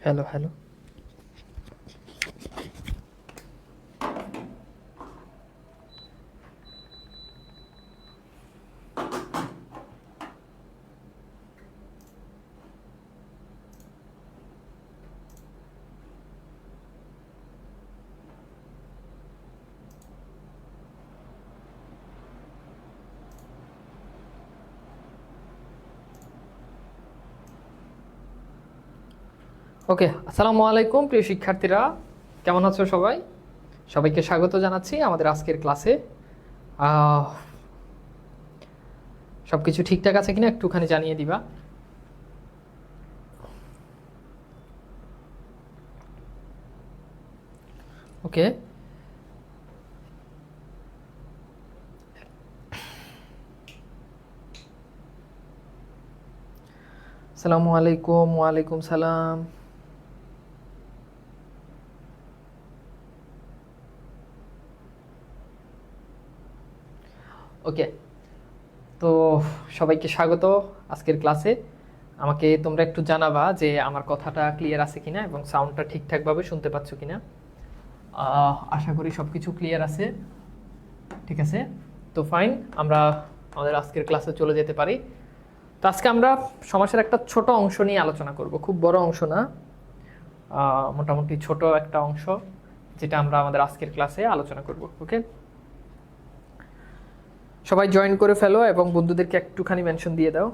Hello hello. ওকে, আসসালামু আলাইকুম প্রিয় শিক্ষার্থীরা, কেমন আছো সবাই? সবাইকে স্বাগত জানাচ্ছি আমাদের আজকের ক্লাসে। সব কিছু ঠিকঠাক আছে কিনা একটুখানি জানিয়ে দিবা। ওকে, আসসালামু আলাইকুম। ওয়ালাইকুম সালাম। ওকে, তো সবাইকে স্বাগত আজকের ক্লাসে। আমাকে তোমরা একটু জানাবা যে আমার কথাটা ক্লিয়ার আছে কিনা এবং সাউন্ডটা ঠিকঠাকভাবে শুনতে পাচ্ছ কিনা। আশা করি সব কিছু ক্লিয়ার আছে। ঠিক আছে, তো ফাইন, আমরা আমাদের আজকের ক্লাসে চলে যেতে পারি। তো আজকে আমরা সমাসের একটা ছোট অংশ নিয়ে আলোচনা করব, খুব বড় অংশ না, মোটামুটি ছোট একটা অংশ যেটা আমরা আমাদের আজকের ক্লাসে আলোচনা করব। ওকে, সবাই জয়েন করে ফেলো এবং বন্ধুদেরকে একটুখানি মেনশন দিয়ে দাও।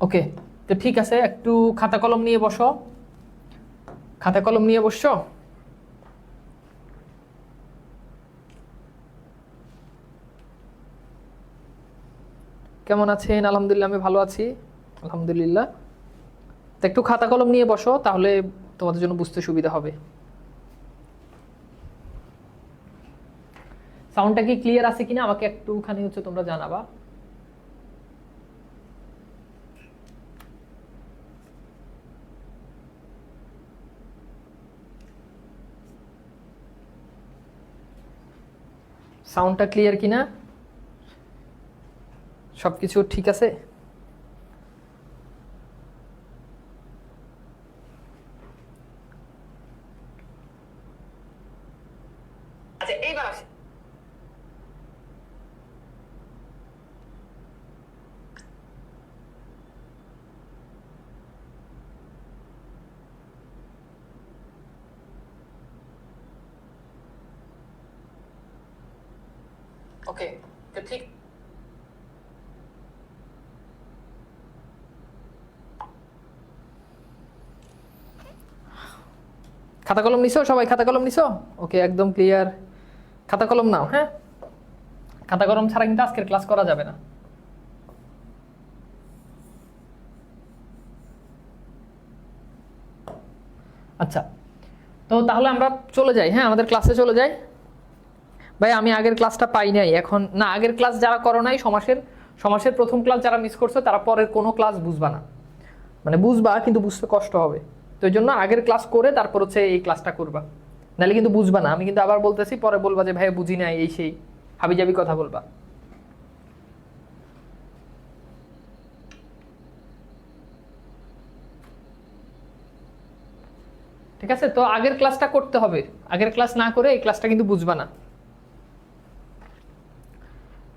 ওকে, তো ঠিক আছে, একটু খাতা কলম নিয়ে বসো। খাতা কলম নিয়ে বসছো? কেমন আছেন? আলহামদুলিল্লাহ, আমি ভালো আছি, আলহামদুলিল্লাহ। তো একটু খাতা কলম নিয়ে বসো, তাহলে তোমাদের জন্য বুঝতে সুবিধা হবে। সাউন্ডটা কি ক্লিয়ার আছে কিনা আমাকে একটুখানি তোমরা জানাবা। সাউন্ডটা ক্লিয়ার কিনা, সবকিছু ঠিক আছে? আচ্ছা, এইবার আসি। ওকে, তো ঠিক, খাতা কলম নিছো সবাই? খাতা কলম নিছো? ওকে, একদম ক্লিয়ার। খাতা কলম নাও, হ্যাঁ। খাতা কলম ছাড়া কিন্তু আজকের ক্লাস করা যাবে না। আচ্ছা, তো তাহলে আমরা চলে যাই, হ্যাঁ, আমাদের ক্লাসে চলে যাই। ভাই, আমি আগের ক্লাসটা পাই নাই এখন, না, আগের ক্লাস যারা করো নাই, সমাসের সমাসের প্রথম ক্লাস যারা মিস করছো তারা পরের কোনো ক্লাস বুঝবা না, মানে বুঝবা কিন্তু বুঝতে কষ্ট হবে। তো এই জন্য আগের ক্লাস করে তারপর এই ক্লাসটা করবা, নাহলে কিন্তু বুঝবা না। আমি কিন্তু আবার বলতেছি, পরে বলবা যে ভাই বুঝি নাই, এই সেই হাবিজাবি কথা বলবা। ঠিক আছে, তো আগের ক্লাসটা করতে হবে। আগের ক্লাস না করে এই ক্লাসটা কিন্তু বুঝবা না।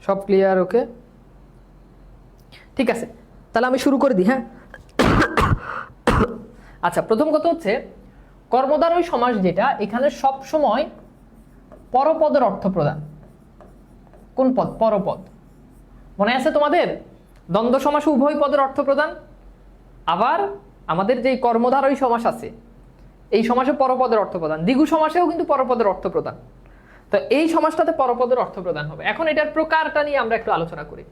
সব ক্লিয়ার? ওকে, ঠিক আছে, তাহলে আমি শুরু করে দিই, হ্যাঁ। আচ্ছা, প্রথম কথা হচ্ছে কর্মদ্বারয় সমাস যেটা, এখানে সব সময় পরপদের অর্থ প্রদান। কোন পদ? পরপদ। মনে আছে তোমাদের? দ্বন্দ্ব সমাসে উভয় পদের অর্থ প্রদান। আবার আমাদের যে কর্মধারয় সমাস আছে, এই সমাসে পরপদের অর্থ প্রদান। দ্বিগু সমাসেও কিন্তু পরপদের অর্থ প্রদান। তো এই সমাসটাতে পরপদের অর্থ প্রদান হবে। এখন এটার প্রকারটা নিয়ে আমরা একটু আলোচনা করি।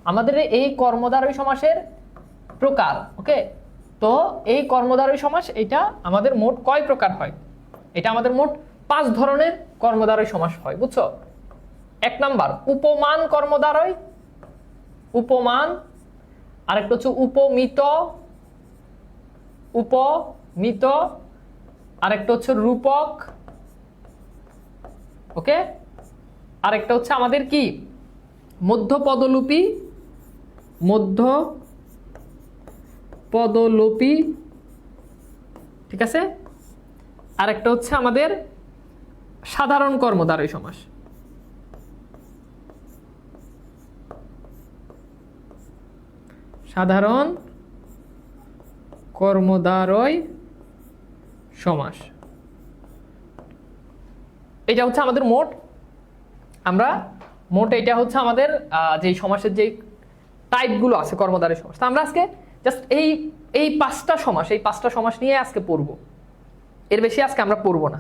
আমাদের এই কর্মধারয় সমাসের প্রকার, ওকে। তো এই কর্মধারয় সমাস এটা আমাদের মোট কয় প্রকার হয়? এটা আমাদের মোট 5 ধরনের কর্মধারয় সমাস হয়, বুঝছো? 1 নাম্বার উপমান কর্মধারয়, উপমান। আরেকটা হচ্ছে উপমিত, উপমিত। আরেকটা হচ্ছে রূপক, ওকে। আরেকটা হচ্ছে আমাদের কি মধ্যপদলোপী, মধ্যপদলোপী, ঠিক আছে। আরেকটা হচ্ছে আমাদের সাধারণ কর্মধারয় সমাস। সাধারণ কর্মধারয় সমাস, এটা হচ্ছে আমাদের মোট। আমরা মোট এটা হচ্ছে আমাদের যে সমাসের যে টাইপগুলো আছে কর্মধারয় সমাস। তো আমরা আজকে জাস্ট এই 5টা সমাস, এই 5টা সমাস নিয়ে আজকে পড়বো, এর বেশি আজকে আমরা পড়বো না।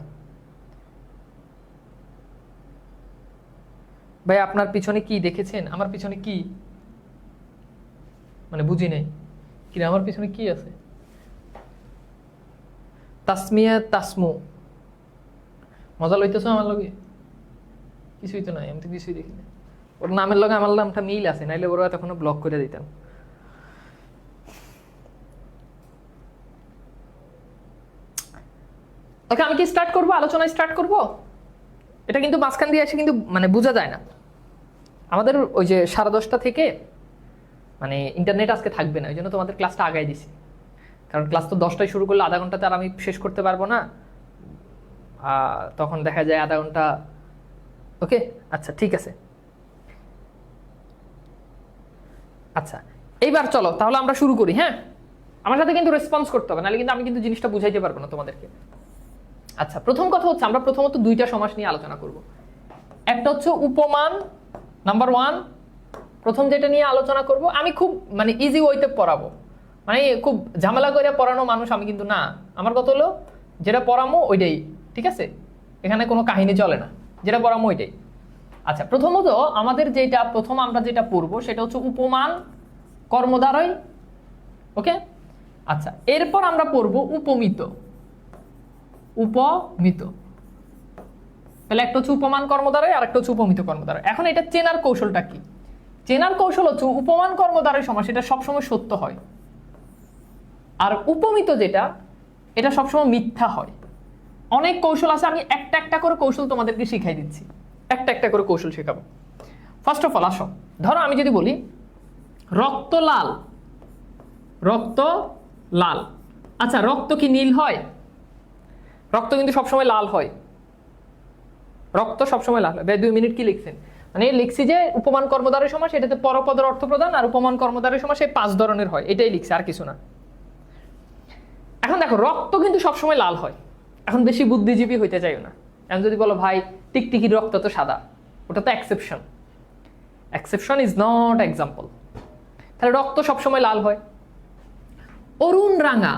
ভাই আপনার পিছনে কি দেখেছেন? আমার পিছনে কি, মানে বুঝি নাই কি আমার পিছনে কি আছে? তাসমিয়া, তাসমু, মজা লইতেছ আমার লগে? কিছুই তো নাই, আমি তো কিছুই দেখি না। ওর নামের লগে আমার নামটা মিল আছে, নাইলে ওরা তখন ব্লক করে দিতাম। ওকে, আমি কি স্টার্ট করবো? আলোচনা স্টার্ট করব? এটা কিন্তু মাঝখান দিয়ে এসে কিন্তু মানে বোঝা যায় না। আমাদের ওই যে 10:30 থেকে মানে ইন্টারনেট আজকে থাকবে না, ওই জন্য তোমাদের ক্লাসটা আগাই দিছি। কারণ ক্লাস তো 10টায় শুরু করলে আধা ঘন্টাতে আর আমি শেষ করতে পারবো না, তখন দেখা যায় আধা ঘন্টা। ওকে, আচ্ছা ঠিক আছে। আচ্ছা এইবার চলো তাহলে আমরা শুরু করি। হ্যাঁ, আমার সাথে কিন্তু রেসপন্স করতে হবে, নাহলে কিন্তু আমি কিন্তু জিনিসটা বুঝাইতে পারবো না তোমাদেরকে। আচ্ছা, প্রথম কথা হচ্ছে আমরা প্রথমত 2টা সমাস নিয়ে আলোচনা করব। একটা হচ্ছে উপমান, নাম্বার 1। প্রথম যেটা নিয়ে আলোচনা করব, আমি খুব মানে ইজি ওয়েতে পড়াবো, মানে খুব ঝামেলা করে পড়ানো মানুষ আমি কিন্তু না। আমার কথা হলো যেটা পড়ামো ওইটাই, ঠিক আছে? এখানে কোনো কাহিনী চলে না, যেটা পড়ামো ওইটাই। আচ্ছা, প্রথমত আমাদের যেটা প্রথম আমরা যেটা পড়বো সেটা হচ্ছে উপমান কর্মধারয়, ওকে। আচ্ছা, এরপর আমরা পড়বো উপমিত, উপমিত। তাহলে একটা হচ্ছে উপমান কর্মধারয় আর একটা হচ্ছে উপমিত কর্মধারয়। এখন এটা চেনার কৌশলটা কি? চেনার কৌশল হচ্ছে উপমান কর্মধারয় সমাস এটা সবসময় সত্য হয়, আর উপমিত যেটা এটা সবসময় মিথ্যা হয়। অনেক কৌশল আছে, আমি একটা একটা করে কৌশল তোমাদেরকে শিখাই দিচ্ছি, একটা একটা করে কৌশল শেখাবো। ফার্স্ট অফ অল আসো, ধরো আমি যদি বলি রক্ত লাল, রক্ত লাল। আচ্ছা, রক্ত কি নীল হয়? রক্ত কিন্তু সবসময় লাল হয়, রক্ত সবসময় লাল হয়। 2 মিনিট কি লিখছেন? মানে লিখছি যে উপমান কর্মধারয় সমাস এটাতে পরপদের অর্থ প্রদান, আর উপমান কর্মধারয় সমাস এই 5 ধরনের হয়, এটাই লিখছি, আর কিছু না। এখন দেখো, রক্ত কিন্তু সবসময় লাল হয়। এখন বেশি বুদ্ধিজীবী হইতে চাইও না। এখন যদি বলো ভাই টিকটিকির রক্ত তো সাদা, ওটা তো exception, exception is not example. তাহলে রক্ত সবসময় লাল হয়। অরুণ রাঙা,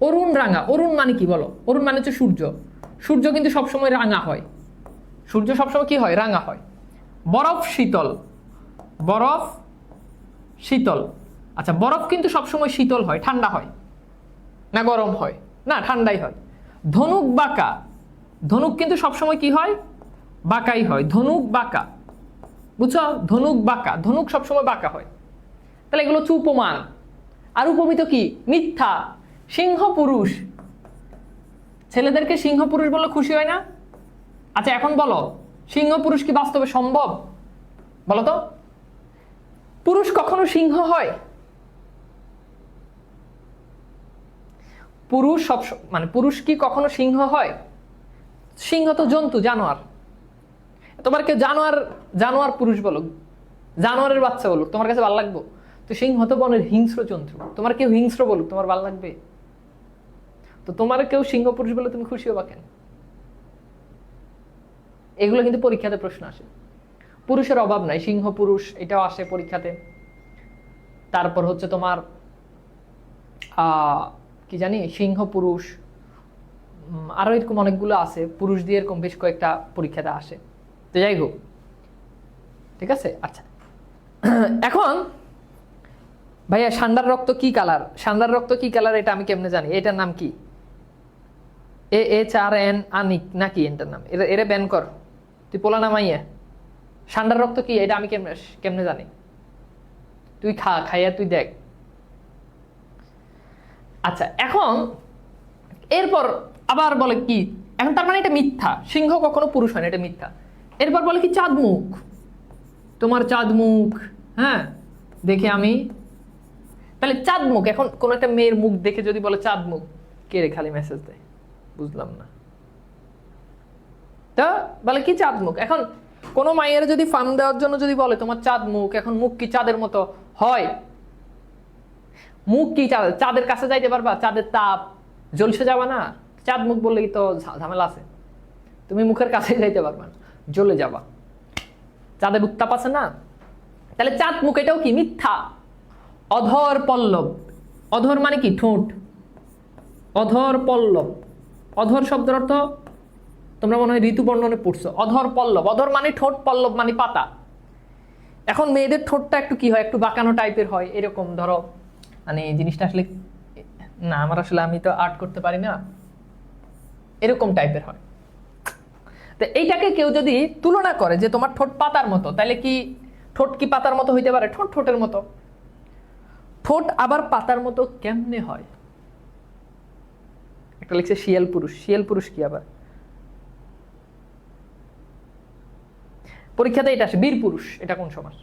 অরুণ রাঙা, অরুণ মানে কি বলো? অরুণ মানে হচ্ছে সূর্য, সূর্য কিন্তু সবসময় রাঙা হয়, সূর্য সবসময় কি হয়? রাঙা হয়। বরফ শীতল, বরফ শীতল। আচ্ছা, বরফ কিন্তু সবসময় শীতল হয়, ঠান্ডা হয় না গরম হয়? না, ঠান্ডাই হয়। ধনুক বাঁকা, ধনুক কিন্তু সবসময় কি হয়? বাঁকাই হয়, ধনুক বাঁকা, বুঝছো? ধনুক বাঁকা, ধনুক সবসময় বাঁকা হয়। তাহলে এগুলো হচ্ছে উপমান। আর উপমিত কি? মিথ্যা। সিংহ পুরুষ, ছেলেদেরকে সিংহ পুরুষ বললে খুশি হয় না? আচ্ছা এখন বলো, সিংহ পুরুষ কি বাস্তবে সম্ভব? বলো তো, পুরুষ কখনো সিংহ হয়? পুরুষ সব মানে পুরুষ কি কখনো সিংহ হয়? সিংহ তো জন্তু, জানোয়ার। তোমার কেউ জানোয়ার, জানোয়ার পুরুষ বলো, জানোয়ারের বাচ্চা বলুক, তোমার কাছে ভালো লাগবে? তো সিংহ তো বনের হিংস্র জন্তু, তোমার কেউ হিংস্র বলুক, তোমার ভালো লাগবে? তো তোমার কেউ সিংহ পুরুষ বলে তুমি খুশি হবা কেন? এগুলো কিন্তু পরীক্ষাতে প্রশ্ন আসে। পুরুষের অভাব নাই, সিংহ পুরুষ এটাও আসে পরীক্ষাতে। তারপর হচ্ছে তোমার কি জানি, সিংহ পুরুষ, আরো এরকম অনেকগুলো আছে, পুরুষ দিয়ে এরকম বেশ কয়েকটা পরীক্ষাতে আসে। তো যাই হোক, ঠিক আছে। আচ্ছা, এখন ভাইয়া ষান্ডার রক্ত কি কালার? ষান্ডার রক্ত কি কালার এটা আমি কেমনে জানি? এটার নাম কি? AHRN আনিক নাকি এটার নাম? এরা ব্যান কর, তুই পোলা নামাইয়া। ষান্ডার রক্ত কি এটা আমি কেমনে জানি? তুই খাইয়া তুই দেখ। আচ্ছা, এখন এরপর আবার বলে কি, এখন তার মানে এটা মিথ্যা, সিংহ কখনো পুরুষ হয় না, এটা মিথ্যা। এরপর বলে কি চাঁদ মুখ, তোমার চাঁদ মুখ, হ্যাঁ দেখে আমি, তাহলে চাঁদ মুখ, এখন কোন একটা মেয়ের মুখ দেখে যদি বলে চাঁদ মুখ, কে রে খালি মেসেজ দেয়, বুঝলাম না। তা বলে কি চাঁদ মুখ, এখন কোন মায়ের যদি ফার্ম দেওয়ার জন্য যদি বলে তোমার চাঁদ মুখ, এখন মুখ কি চাঁদের মতো হয়? মুখ কি চাঁদের কাছে যাইতে পারবা? চাঁদের তাপ জ্বলসে যাবা না? চাঁদ মুখ বললে কি তো ঝামেলা আছে, তুমি মুখের কাছে যাইতে পারবা না, জ্বলে যাবা, চাঁদের উত্তাপ আছে না। তাহলে চাঁদ মুখ এটাও কি মিথ্যা। অধর পল্লব, অধর মানে কি ঠোঁট, অধর পল্লব, অধর শব্দের অর্থ তোমরা মনে হয় ঋতুবর্ণনে পড়ছো। অধর পল্লব, অধর মানে ঠোঁট, পল্লব মানে পাতা। এখন মেয়েদের ঠোঁটটা একটু কি হয়, একটু বাঁকানো টাইপের হয়, এরকম ধরো, মানে জিনিসটা আসলে না, আমার আসলে আমি তো আর্ট করতে পারি না, এরকম টাইপের হয়। তো এইটাকে কেউ যদি তুলনা করে যে তোমার ঠোঁট পাতার মতো, তাহলে কি ঠোঁট কি পাতার মতো হইতে পারে? ঠোঁট ঠোঁটের মতো, ঠোঁট আবার পাতার মতো কেমনে হয়? একটা লিখছে শিয়াল পুরুষ, শিয়াল পুরুষ কি আবার? পরীক্ষাতে এটা আসে, বীর পুরুষ, এটা কোন সমাস?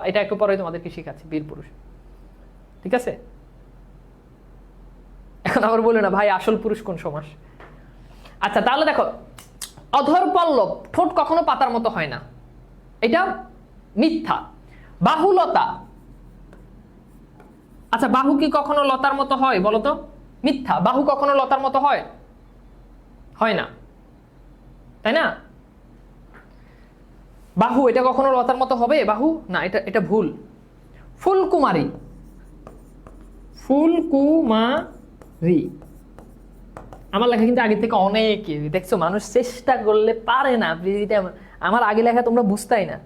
এটা একটু পরে তোমাদেরকে শিখাচ্ছি, বীর পুরুষ, ঠিক আছে। এখন আবার বলে না ভাই আসল পুরুষ কোন সমাস? আচ্ছা তাহলে দেখো, অধর পল্লব, ঠোঁট কখনো পাতার মতো হয় না, এটা মিথ্যা। বাহুলতা, আচ্ছা বাহু কি কখনো লতার মতো হয় বলতো? মিথ্যা। বাহু কখনো লতার মতো হয়? হয় না, তাই না? বাহু এটা কখনো লতার মতো হবে? বাহু না, এটা ভুল। ফুলকুমারী, ফুলকুমারী, আমার লেখা কিন্তু আগে থেকে অনেক, দেখছো মানুষ চেষ্টা করলে পারে না। আমার আগে লেখা তোমরা বুঝতাই না,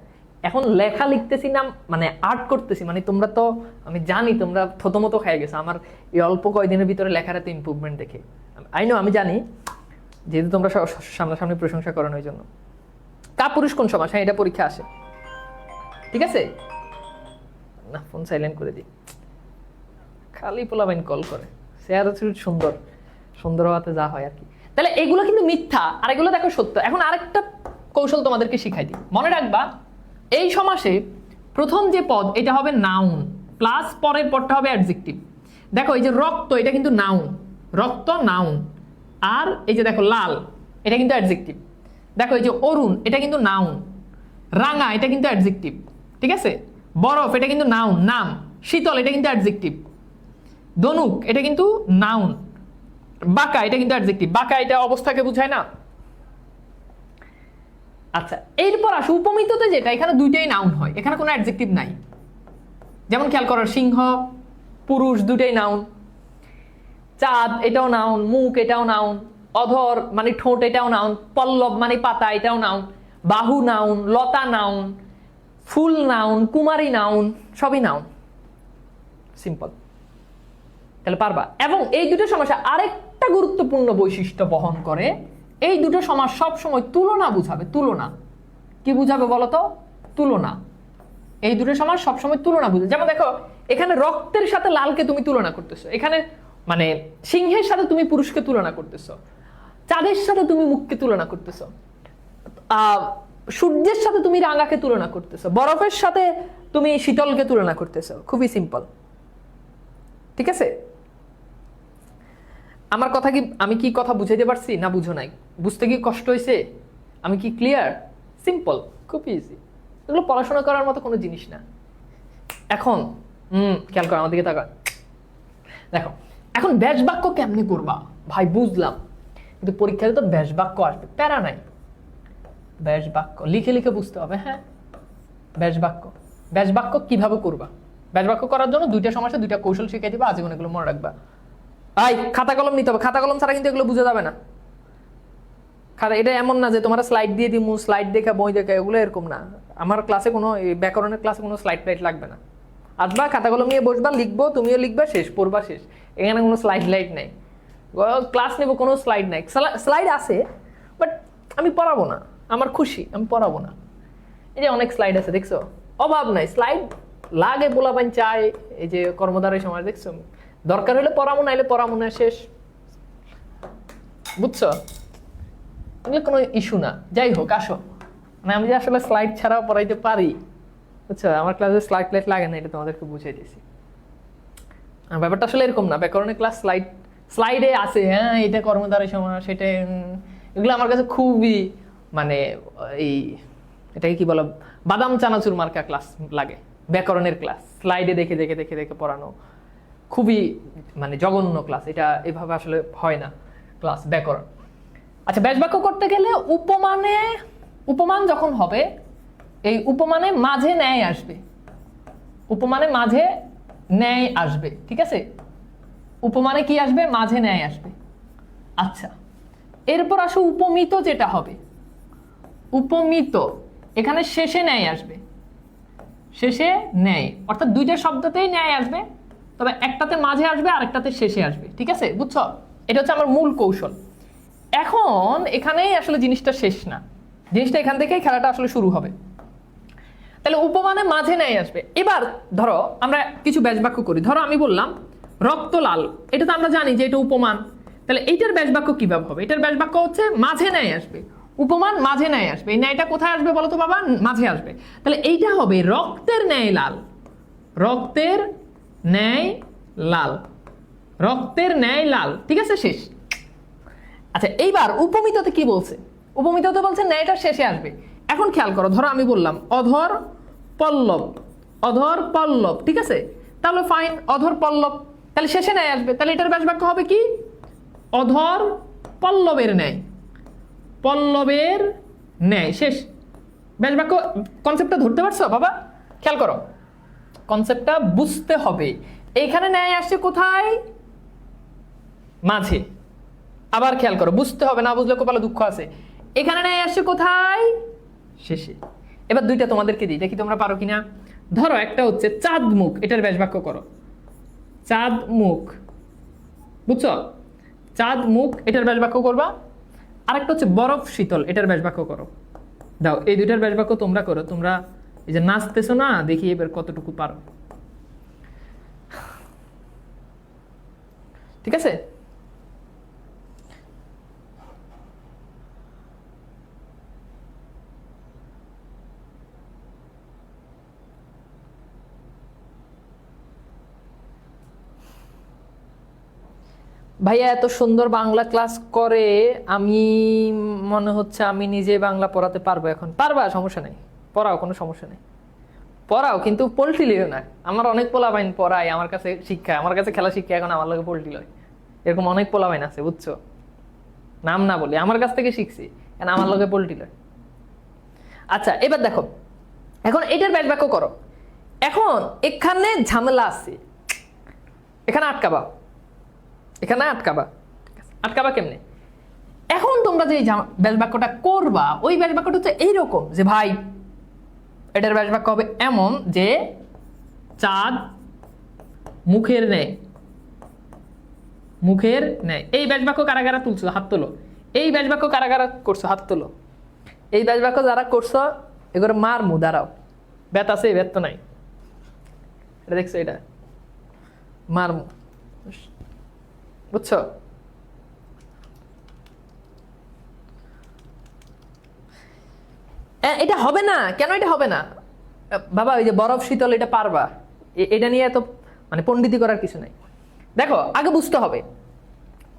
এখন লেখা লিখতেছি না, মানে আর্ট করতেছি, মানে তোমরা তো, আমি জানি তোমরা থতমতো খেয়ে গেছো আমার এই অল্প কয়দিনের ভিতরে লেখার এত ইমপ্রুভমেন্ট দেখে। আমি জানি, যেহেতু তোমরা সামনাসামনি প্রশংসা করেন ওই জন্য। কাপুরুষ কোন সমাস? হ্যাঁ এটা পরীক্ষা আসে, ঠিক আছে না। ফোন সাইলেন্ট করে দিই, খালি পোলাবাইন কল করে, শেয়ার সুন্দর সুন্দর হওয়াতে যা হয় আর কি। তাহলে এগুলো কিন্তু মিথ্যা, আর এগুলো দেখো সত্য। এখন আরেকটা কৌশল তোমাদেরকে শিখাই দিই, মনে রাখবা এই সমাসে প্রথম যে পদ এটা হবে নাউন, প্লাস পরের পদটা হবে অ্যাডজেক্টিভ। দেখো এই যে রক্ত, এটা কিন্তু নাউন, রক্ত নাউন। আর এই যে দেখো লাল, এটা কিন্তু অ্যাডজেক্টিভ। দেখো এই যে অরুণ, এটা কিন্তু নাউন। রাঙা, এটা কিন্তু অ্যাডজেক্টিভ, ঠিক আছে। বরফ, এটা কিন্তু নাউন, নাম। শীতল, এটা কিন্তু অ্যাডজেক্টিভ। দনুক, এটা কিন্তু নাউন। বাঁকা, এটা কিন্তু অ্যাডজেক্টিভ। বাঁকা এটা অবস্থাকে বোঝায় না। আচ্ছা এরপর আসো উপমিততে, যেটা এখানে দুইটাই নাউন হয়, এখানে কোনো অ্যাডজেক্টিভ নাই। যেমন খেয়াল করো, সিংহ পুরুষ দুইটাই নাউন। চাঁদ এটাও নাউন, মুখ এটাও নাউন, অধর মানে ঠোঁট এটাও নাউন, পল্লব মানে পাতা এটাও নাউন, বাহু নাউন, লতা নাউন, ফুল নাউন, কুমারী নাউন, সবই নাউন। সিম্পল, তাহলে পারবা। এবং এই দুটো সমাস আরেকটা গুরুত্বপূর্ণ বৈশিষ্ট্য বহন করে, এই দুটো সমাস সব সময় তুলনা বুঝাবে। তুলনা কি বুঝাবে বলতো? তুলনা। এই দুটো সমাস সবসময় তুলনা বুঝাবে। যেমন দেখো এখানে রক্তের সাথে লালকে তুমি তুলনা করতেছো, এখানে মানে সিংহের সাথে তুমি পুরুষকে তুলনা করতেছো, চাঁদের সাথে তুমি মুখকে তুলনা করতেছো, সূর্যের সাথে তুমি রাঙাকে তুলনা করতেছো, বরফের সাথে তুমি শীতলকে তুলনা করতেছো। খুবই সিম্পল, ঠিক আছে। আমার কথা কি, আমি কি কথা বুঝাইতে পারছি না বুঝো নাই? বুঝতে কি কষ্ট হয়েছে? আমি কি ক্লিয়ার? সিম্পল, খুব ইজি। এগুলো পড়াশোনা করার মতো কোনো জিনিস না। এখন খেয়াল করো আমার দিকে তাকা, দেখো এখন ব্যাস বাক্য কেমনে করবা ভাই বুঝলাম, কিন্তু পরীক্ষাতে তো ব্যাস বাক্য আসবে, প্যারা নাই। ব্যাস বাক্য লিখে লিখে বুঝতে হবে। হ্যাঁ ব্যাস বাক্য, ব্যাস বাক্য কিভাবে করবা? ব্যাস বাক্য করার জন্য দুইটা সমাসে দুইটা কৌশল শিখিয়ে দিবা, আজীবন এগুলো মনে রাখবা। খাতা কলম নিতে হবে, খাতা কলম ছাড়া কিন্তু এগুলো বোঝা যাবে না। খাতা এটা এমন না যে তোমার স্লাইড দিয়ে দিমু, স্লাইড দেখা বই দেখা, এগুলো এরকম না। আমার ক্লাসে কোনো ব্যাকরণের ক্লাসে কোনো স্লাইড টাইড লাগবে না। আসবা খাতা কলম নিয়ে বসবা, লিখবো, তুমিও লিখবা, শেষ, পড়বা, শেষ। এখানে কোনো স্লাইড লাইট নেই। ক্লাস নেবো, কোনো স্লাইড নাই। স্লাইড আছে বাট আমি পড়াবো না, আমার খুশি, আমি পড়াবো না। এই যে অনেক স্লাইড আছে দেখছো, অভাব নাই, স্লাইড লাগে, পোলাপান চায়। এই যে কর্মধারয় সমাজ দেখছো, দরকার হলে পড়াবো, নাইলে পড়াবো না, শেষ। বুঝছো? এগুলো কোনো ইস্যু না। যাই হোক, আসো। মানে আমি যে আসলে স্লাইড ছাড়াও পড়াইতে পারি, বুঝছো? আমার ক্লাসে স্লাইড লাইট লাগে না, এটা তোমাদেরকে বুঝিয়ে দিয়েছি। আর ব্যাপারটা আসলে এরকম না, ব্যাকরণের ক্লাস স্লাইডে আছে, হ্যাঁ এটা কর্মধারয় সমাজ, সেটা এগুলো আমার কাছে খুবই মানে এই এটাকে কি বলো, বাদাম চানাচুর মার্কা ক্লাস লাগে। ব্যাকরণের ক্লাস স্লাইডে দেখে দেখে দেখে দেখে পড়ানো খুবই মানে জঘন্য ক্লাস। এটা এভাবে আসলে হয় না ক্লাস ব্যাকরণ। আচ্ছা, ব্যাস বাক্য করতে গেলে উপমান যখন হবে, এই উপমানে মাঝে ন্যায় আসবে, উপমানে মাঝে ন্যায় আসবে, ঠিক আছে? উপমানে কি আসবে? মাঝে ন্যায় আসবে। আচ্ছা, এরপর আসো উপমিত যেটা হবে। উপমিত এখানে শেষে ন্যায় আসবে, শেষে ন্যায়, অর্থাৎ দুইটা শব্দতেই ন্যায় আসবে, তবে একটাতে মাঝে আসবে আর একটাতে শেষে আসবে, ঠিক আছে? বুঝছো? এটা হচ্ছে আমার মূল কৌশল। এখন এখানেই আসলে জিনিসটা শেষ না, জিনিসটা এখান থেকেই খেলাটা আসলে শুরু হবে। তাহলে উপমানে মাঝে ন্যায় আসবে। এবার ধরো আমরা কিছু ব্যাস বাক্য করি। ধরো আমি বললাম রক্ত লাল, এটা তো আমরা জানি যে এটা উপমান। তাহলে এইটার ব্যাস বাক্য কিভাবে হবে? এটার ব্যাস বাক্য হচ্ছে মাঝে ন্যায় আসবে, উপমান মাঝে ন্যায় আসবে। এই ন্যায়টা কোথায় আসবে বলো তো বাবা? মাঝে আসবে। তাহলে এইটা হবে রক্তের ন্যায় লাল, রক্তের ন্যায় লাল, রক্তের ন্যায় লাল, ঠিক আছে? শেষ। আচ্ছা, এইবার উপমিততে কি বলছে? উপমিততে বলছে ন্যায়টা শেষে আসবে। এখন খেয়াল করো, ধরো আমি বললাম অধর পল্লব, অধর পল্লব, ঠিক আছে? তাহলে ফাইন, অধর পল্লব, তাহলে শেষে ন্যায় আসবে। তাহলে এটার ব্যাস বাক্য হবে কি? অধর পল্লবের ন্যায়, পল্লবের ন্যায়, শেষ। ব্যাস বাক্য। কনসেপ্টটা ধরতে পারছো বাবা? খেয়াল করো, কনসেপ্টটা বুঝতে হবে। এইখানে ন্যায় আসছে কোথায়? মাঝে। আবার খেয়াল করো, বুঝতে হবে, না বুঝলে কপালে দুঃখ আছে। এখানে ন্যায় আসছে কোথায়? শেষে। এবার দুইটা তোমাদেরকে দিই, দেখি তোমরা পারো কিনা। ধরো একটা হচ্ছে চাঁদ মুখ, এটার ব্যাস বাক্য করো। চাঁদ মুখ, বুঝছো? চাঁদ মুখ, এটার ব্যাস বাক্য করবা। আরেকটা হচ্ছে বরফ শীতল, এটার ব্যাস বাক্য করো। দাও, এই দুইটার ব্যাস বাক্য তোমরা করো। তোমরা এই যে নাচতেছো না, দেখি এবার কতটুকু পারো, ঠিক আছে? ভাইয়া এত সুন্দর বাংলা ক্লাস করে, আমি মনে হচ্ছে আমি নিজে বাংলা পড়াতে পারবো। এখন পারবা, সমস্যা নেই, পড়াও, কোনো সমস্যা নেই, পড়াও, কিন্তু পোল্ট্রি লিও না। আমার অনেক পোলাবাইন পড়ায়, আমার কাছে শিক্ষা, আমার কাছে খেলা শিক্ষা, এখন আমার লোকে পোল্ট্রি লয়। এরকম অনেক পোলাবাইন আছে, বুঝছো? নাম না বলি, আমার কাছ থেকে শিখছি, কেন আমার লোকে পোল্ট্রি লয়। আচ্ছা, এবার দেখো, এখন এটার ব্যাস বাক্য করো। এখন এখানে ঝামেলা আছে, এখানে আটকাবা, এখানে আটকাবা, আটকাবা কেমনে? এখন তোমরা যে ব্যাস বাক্যটা করবা, ওই ব্যাস বাক্যটা হচ্ছে এইরকম যে ভাই এটার ব্যাস বাক্য হবে এমন যে চাঁদ মুখের ন্যায়, মুখের ন্যায়। এই ব্যাস বাক্য কারা কারা তুলছো? হাত তোলো। এই ব্যাস বাক্য কারা কারা করছো? হাত তোলো। এই ব্যাস বাক্য যারা করছো এগুলো মার মু, দাঁড়াও, ব্যাত আছে, ব্যাত তো নাই, এটা দেখছো, এটা মার মু, বুঝছো? এটা হবে না কেন? এটা হবে না বাবা, ওই যে বরফ শীতল, এটা পারবা, এটা নিয়ে এত মানে পণ্ডিতি করার কিছু নাই। দেখো, আগে বুঝতে হবে,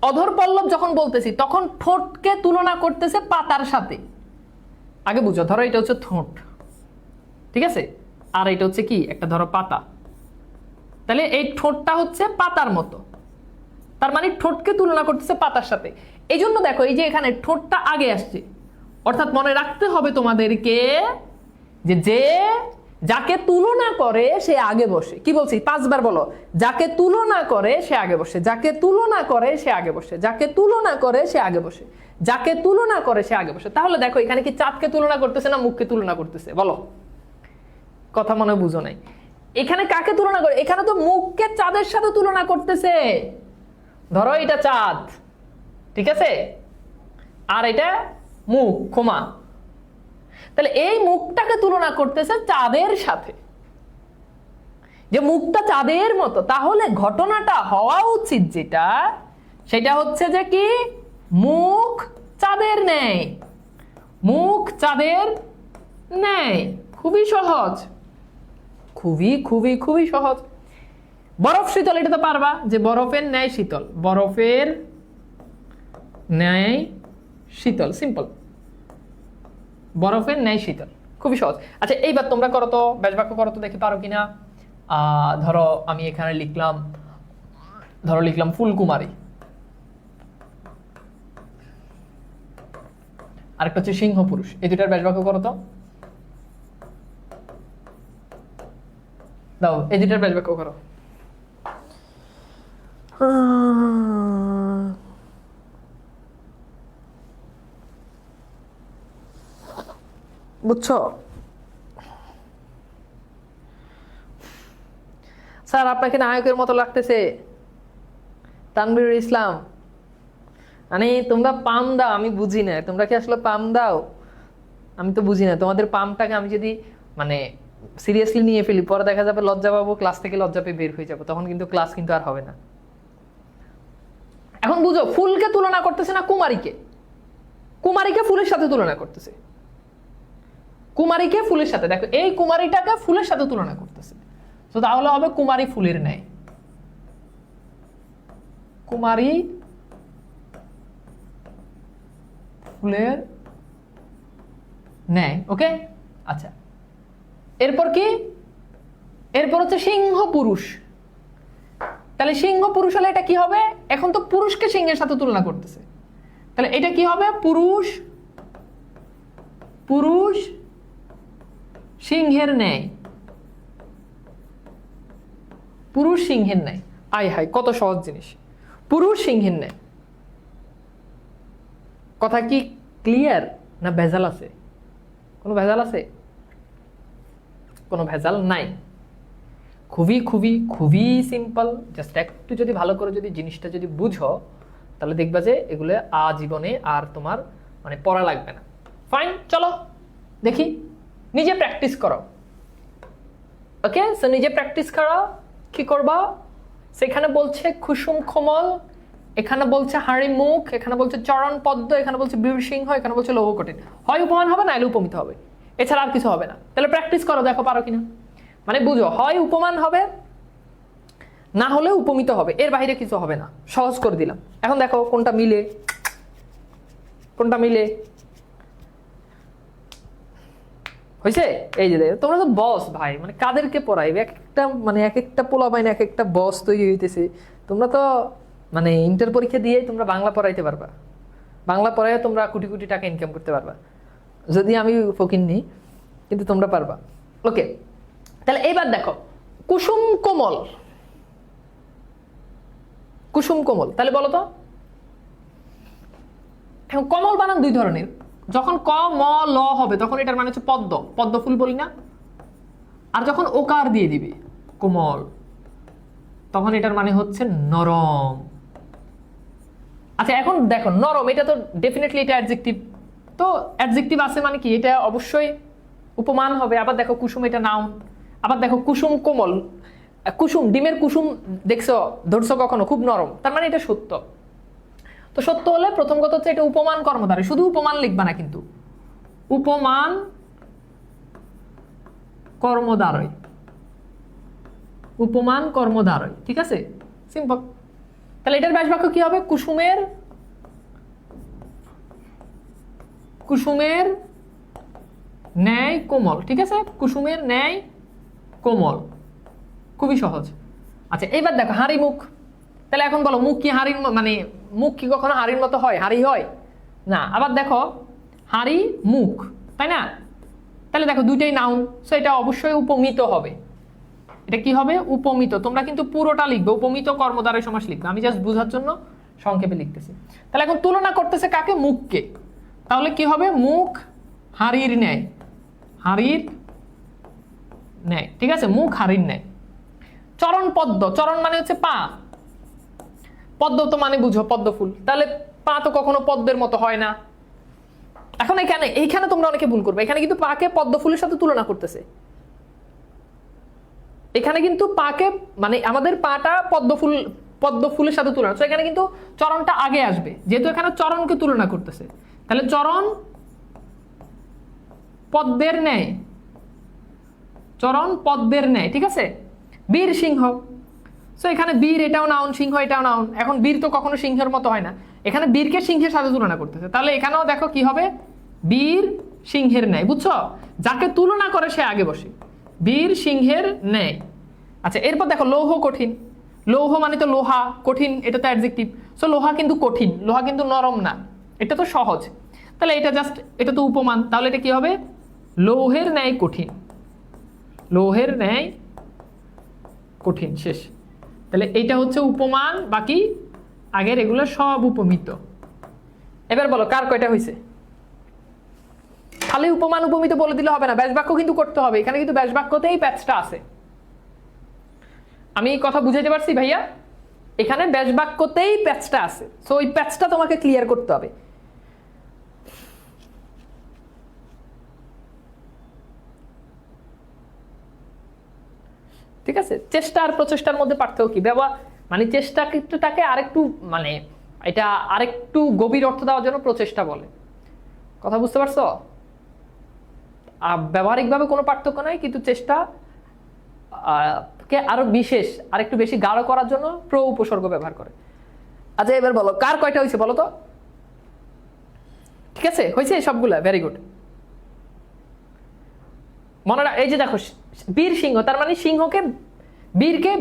অধর পল্লব যখন বলতেছি তখন ঠোঁটকে তুলনা করতেছে পাতার সাথে। আগে বুঝো, ধরো এটা হচ্ছে ঠোঁট, ঠিক আছে? আর এটা হচ্ছে কি? একটা ধরো পাতা। তাহলে এই ঠোঁটটা হচ্ছে পাতার মতো, তার মানে ঠোঁটকে তুলনা করতেছে পাতার সাথে। এই জন্য দেখো, এই যে এখানে ঠোঁটটা আগে আসছে, অর্থাৎ মনে রাখতে হবে তোমাদেরকে যে যে যাকে তুলনা করে সে আগে বসে। কি বলছি 5 বার বলো, যাকে তুলনা করে সে আগে বসে, যাকে তুলনা করে সে আগে বসে, যাকে তুলনা করে সে আগে বসে, যাকে তুলনা করে সে আগে বসে। তাহলে দেখো এখানে কি চাঁদকে তুলনা করতেছে না মুখকে তুলনা করতেছে? বলো, কথা মনে বুঝো নাই। এখানে কাকে তুলনা করে? এখানে তো মুখকে চাঁদের সাথে তুলনা করতেছে। ধরো এটা চাঁদ, ঠিক আছে, আর এটা মুখ, ক্ষমা। তাহলে এই মুখটাকে তুলনা করতেছে চাঁদের সাথে, যে মুখটা চাঁদের মতো। তাহলে ঘটনাটা হওয়া উচিত যেটা, সেটা হচ্ছে যে কি, মুখ চাঁদের ন্যায়, মুখ চাঁদের ন্যায়। খুবই সহজ, খুবই খুবই খুবই সহজ। বরফ শীতল, এটা তো পারবা, যে বরফের ন্যায় শীতল, বরফের ন্যায় শীতল, সিম্পল, বরফের ন্যায় শীতল, খুবই সহজ। আচ্ছা এইবার তোমরা করো তো, ব্যাস বাক্য করো তো, দেখি পারো কিনা। ধরো আমি এখানে লিখলাম, ধরো লিখলাম ফুলকুমারী, আরেকটা হচ্ছে সিংহ পুরুষ। এই দুটার ব্যাস বাক্য করো তো, দাও এই দুটার ব্যাস বাক্য করো। বুঝছো স্যার? আপনাকে নায়কের মতো লাগতেছে, তানভীরুল ইসলাম। মানে তোমরা পাম দাও, আমি বুঝি না, তোমরা কি আসলে পাম দাও? আমি তো বুঝি না তোমাদের পামটাকে। আমি যদি মানে সিরিয়াসলি নিয়ে ফেলি, পরে দেখা যাবে লজ্জা পাবো, ক্লাস থেকে লজ্জা পেয়ে বের হয়ে যাবো, তখন কিন্তু ক্লাস কিন্তু আর হবে না। এখন বুঝো, ফুলকে তুলনা করতেছে না কুমারীকে, কুমারীকে ফুলের সাথে তুলনা করতেছে, কুমারীকে ফুলের সাথে। দেখো এই কুমারীটাকে ফুলের সাথে তুলনা করতেছে, তো তাহলে হবে কুমারী ফুলের ন্যায়, কুমারী ফুলের ন্যায়। ওকে, আচ্ছা এরপর কি? এরপর হচ্ছে সিংহ পুরুষ। তাহলে সিংহ পুরুষ হলে এটা কি হবে? এখন তো পুরুষকে সিংহের সাথে তুলনা করতেছে, তাহলে এটা কি হবে? পুরুষ, পুরুষ সিংহের ন্যায়, পুরুষ সিংহের ন্যায়। আয় হায় কত সহজ জিনিস, পুরুষ সিংহের ন্যায়। কথা কি ক্লিয়ার না ভেজাল আছে? কোনো ভেজাল আছে? কোনো ভেজাল নাই, খুবই খুবই খুবই সিম্পল। জাস্ট একটু যদি ভালো করে যদি জিনিসটা যদি বুঝো, তাহলে দেখবা যে এগুলো আজীবনে আর তোমার মানে পড়া লাগবে না। ফাইন, চলো দেখি, নিজে প্র্যাকটিস করো। ওকে, সো নিজে প্র্যাকটিস করো। কি করবা? সেখানে বলছে কুসুম কোমল, এখানে বলছে হাড়ি মুখ, এখানে বলছে চরণ পদ্ম, এখানে বলছে বীরসিংহ, এখানে বলছে লৌহ কঠিন। হয় উপমান হবে, নাইলে উপমিত হবে, এছাড়া আর কিছু হবে না। তাহলে প্র্যাকটিস করো, দেখো পারো কিনা। মানে বুঝো, হয় উপমান হবে, না হলে উপমিত হবে, এর বাইরে কিছু হবে না। সহজ করে দিলাম। এখন দেখো কোনটা মিলে, কোনটা মিলে। হয়েছে? এই যে দেখো, তোমরা তো বস ভাই, মানে কাদেরকে পড়াইবে? এক একটা মানে এক একটা পোলা বাইন এক একটা বস তৈরি হইতেছে। তোমরা তো মানে ইন্টার পরীক্ষা দিয়ে তোমরা বাংলা পড়াইতে পারবা, বাংলা পড়াইয়া তোমরা কোটি কোটি টাকা ইনকাম করতে পারবা, যদি আমি ফকির নিই, কিন্তু তোমরা পারবা। ওকে, তাহলে এইবার দেখো কুসুম কোমল, কুসুম কোমল। তাহলে বলো তো, এখন কমল বানান দুই ধরনের। যখন ক ম ল হবে তখন এটার মানে হচ্ছে পদ্ম, পদ্ম ফুল বলি না? আর যখন ওকার দিয়ে দিবে কোমল, তখন এটার মানে হচ্ছে নরম। আচ্ছা এখন দেখো নরম, এটা তো ডেফিনেটলি এটা অ্যাডজেক্টিভ, তো অ্যাডজেক্টিভ আছে মানে কি এটা অবশ্যই উপমান হবে। আবার দেখো কুসুম, এটা নাউন। আবার দেখো কুসুম কোমল, কুসুম ডিমের কুসুম দেখছো, ধরছো কখনো? খুব নরম, তার মানে এটা সত্য। তো সত্য হলে প্রথম কথা হচ্ছে এটা উপমান কর্মধারয়। শুধু উপমান লিখবা না কিন্তু, উপমান কর্মধারয়, উপমান কর্মধারয়, ঠিক আছে? সিম্পল। তাহলে এটার ব্যাস বাক্য কি হবে? কুসুমের, কুসুমের ন্যায় কোমল, ঠিক আছে? কুসুমের ন্যায় কোমল, খুবই সহজ। আচ্ছা এবার দেখো হাঁড়ি মুখ। তাহলে এখন বলো মুখ কি হাঁড়ির মানে মুখ কি কখনো হাঁড়ির মতো হয়? হাঁড়ি হয় না। আবার দেখো হাঁড়ি মুখ, তাই না? তাহলে দেখো দুইটাই নাউন, সো এটা অবশ্যই উপমিত হবে। এটা কি হবে? উপমিত। তোমরা কিন্তু পুরোটা লিখবে, উপমিত কর্মদ্বারয় সমাস লিখবে, আমি জাস্ট বোঝার জন্য সংক্ষেপে লিখতেছি। তাহলে এখন তুলনা করতেছে কাকে? মুখকে। তাহলে কি হবে? মুখ হাড়ির ন্যায়, হাড়ির ন্যায়, ঠিক আছে, মুখ হাড়ির ন্যায়। চরণ পদ্ম, চরণ মানে হচ্ছে পা, পদ্ম তো মানে বুঝো পদ্ম ফুল, তাহলে পা তো কখনো পদ্মের মতো হয় না। এখন এইখানে তোমরা অনেকে ভুল করবে, এখানে কিন্তু পাকে পদ্ম ফুলের সাথে তুলনা করতেছে। এখানে কিন্তু পাকে মানে আমাদের পাটা পদ্ম ফুলের সাথে তুলনা, তো এখানে কিন্তু চরণটা আগে আসবে, যেহেতু এখানে চরণকে তুলনা করতেছে। তাহলে চরণ পদ্মের ন্যায়, চরণ পদ্মের ন্যায়, ঠিক আছে। বীর সিংহ, সো এখানে বীর এটাও নাউন, সিংহ এটাও নাউন। এখন বীর তো কখনো সিংহের মতো হয় না, এখানে বীরকে সিংহের সাথে তুলনা করতেছে, তাহলে এখানেও দেখো কি হবে? বীর সিংহের ন্যায়, বুঝছো? যাকে তুলনা করে সে আগে বসে, বীর সিংহের ন্যায়। আচ্ছা, এরপর দেখো লৌহ কঠিন, লৌহ মানে তো লোহা, কঠিন এটা তো অ্যাডজেক্টিভ, সো লোহা কিন্তু কঠিন, লোহা কিন্তু নরম না, এটা তো সহজ। তাহলে এটা জাস্ট, এটা তো উপমান, তাহলে এটা কি হবে? লৌহের ন্যায় কঠিন, লৌহের ন্যায় কঠিন, শেষ। তাহলে এইটা হচ্ছে উপমান, বাকি আগের এগুলো সব উপমিত। এবার বলো কার কয়টা হয়েছে? খালি উপমান উপমিত বলে দিলে হবে না, ব্যাস বাক্য কিন্তু করতে হবে। এখানে কিন্তু ব্যাস বাক্যতেই প্যাচটা আছে, আমি কথা বুঝাইতে পারছি ভাইয়া? এখানে ব্যাস বাক্যতেই প্যাচটা আছে, সো ওই প্যাচটা তোমাকে ক্লিয়ার করতে হবে। ঠিক আছে, চেষ্টা আর প্রচেষ্টার মধ্যে পার্থক্য কি? মানে চেষ্টাটাকে আরেকটু মানে এটা আরেকটু গভীর অর্থ দেওয়ার জন্য প্রচেষ্টা বলে, কথা বুঝতে পারছো? ব্যবহারিকভাবে কোনো পার্থক্য নাই, কিন্তু চেষ্টা কে আরো বিশেষ, আরেকটু বেশি গাঢ় করার জন্য উপসর্গ ব্যবহার করে। আচ্ছা, এবার বলো কার কয়টা হয়েছে বলো তো? ঠিক আছে, হয়েছে সবগুলা, ভেরি গুড। মনে এই যে দেখো বীর সিংহ, তার মানে সিংহকে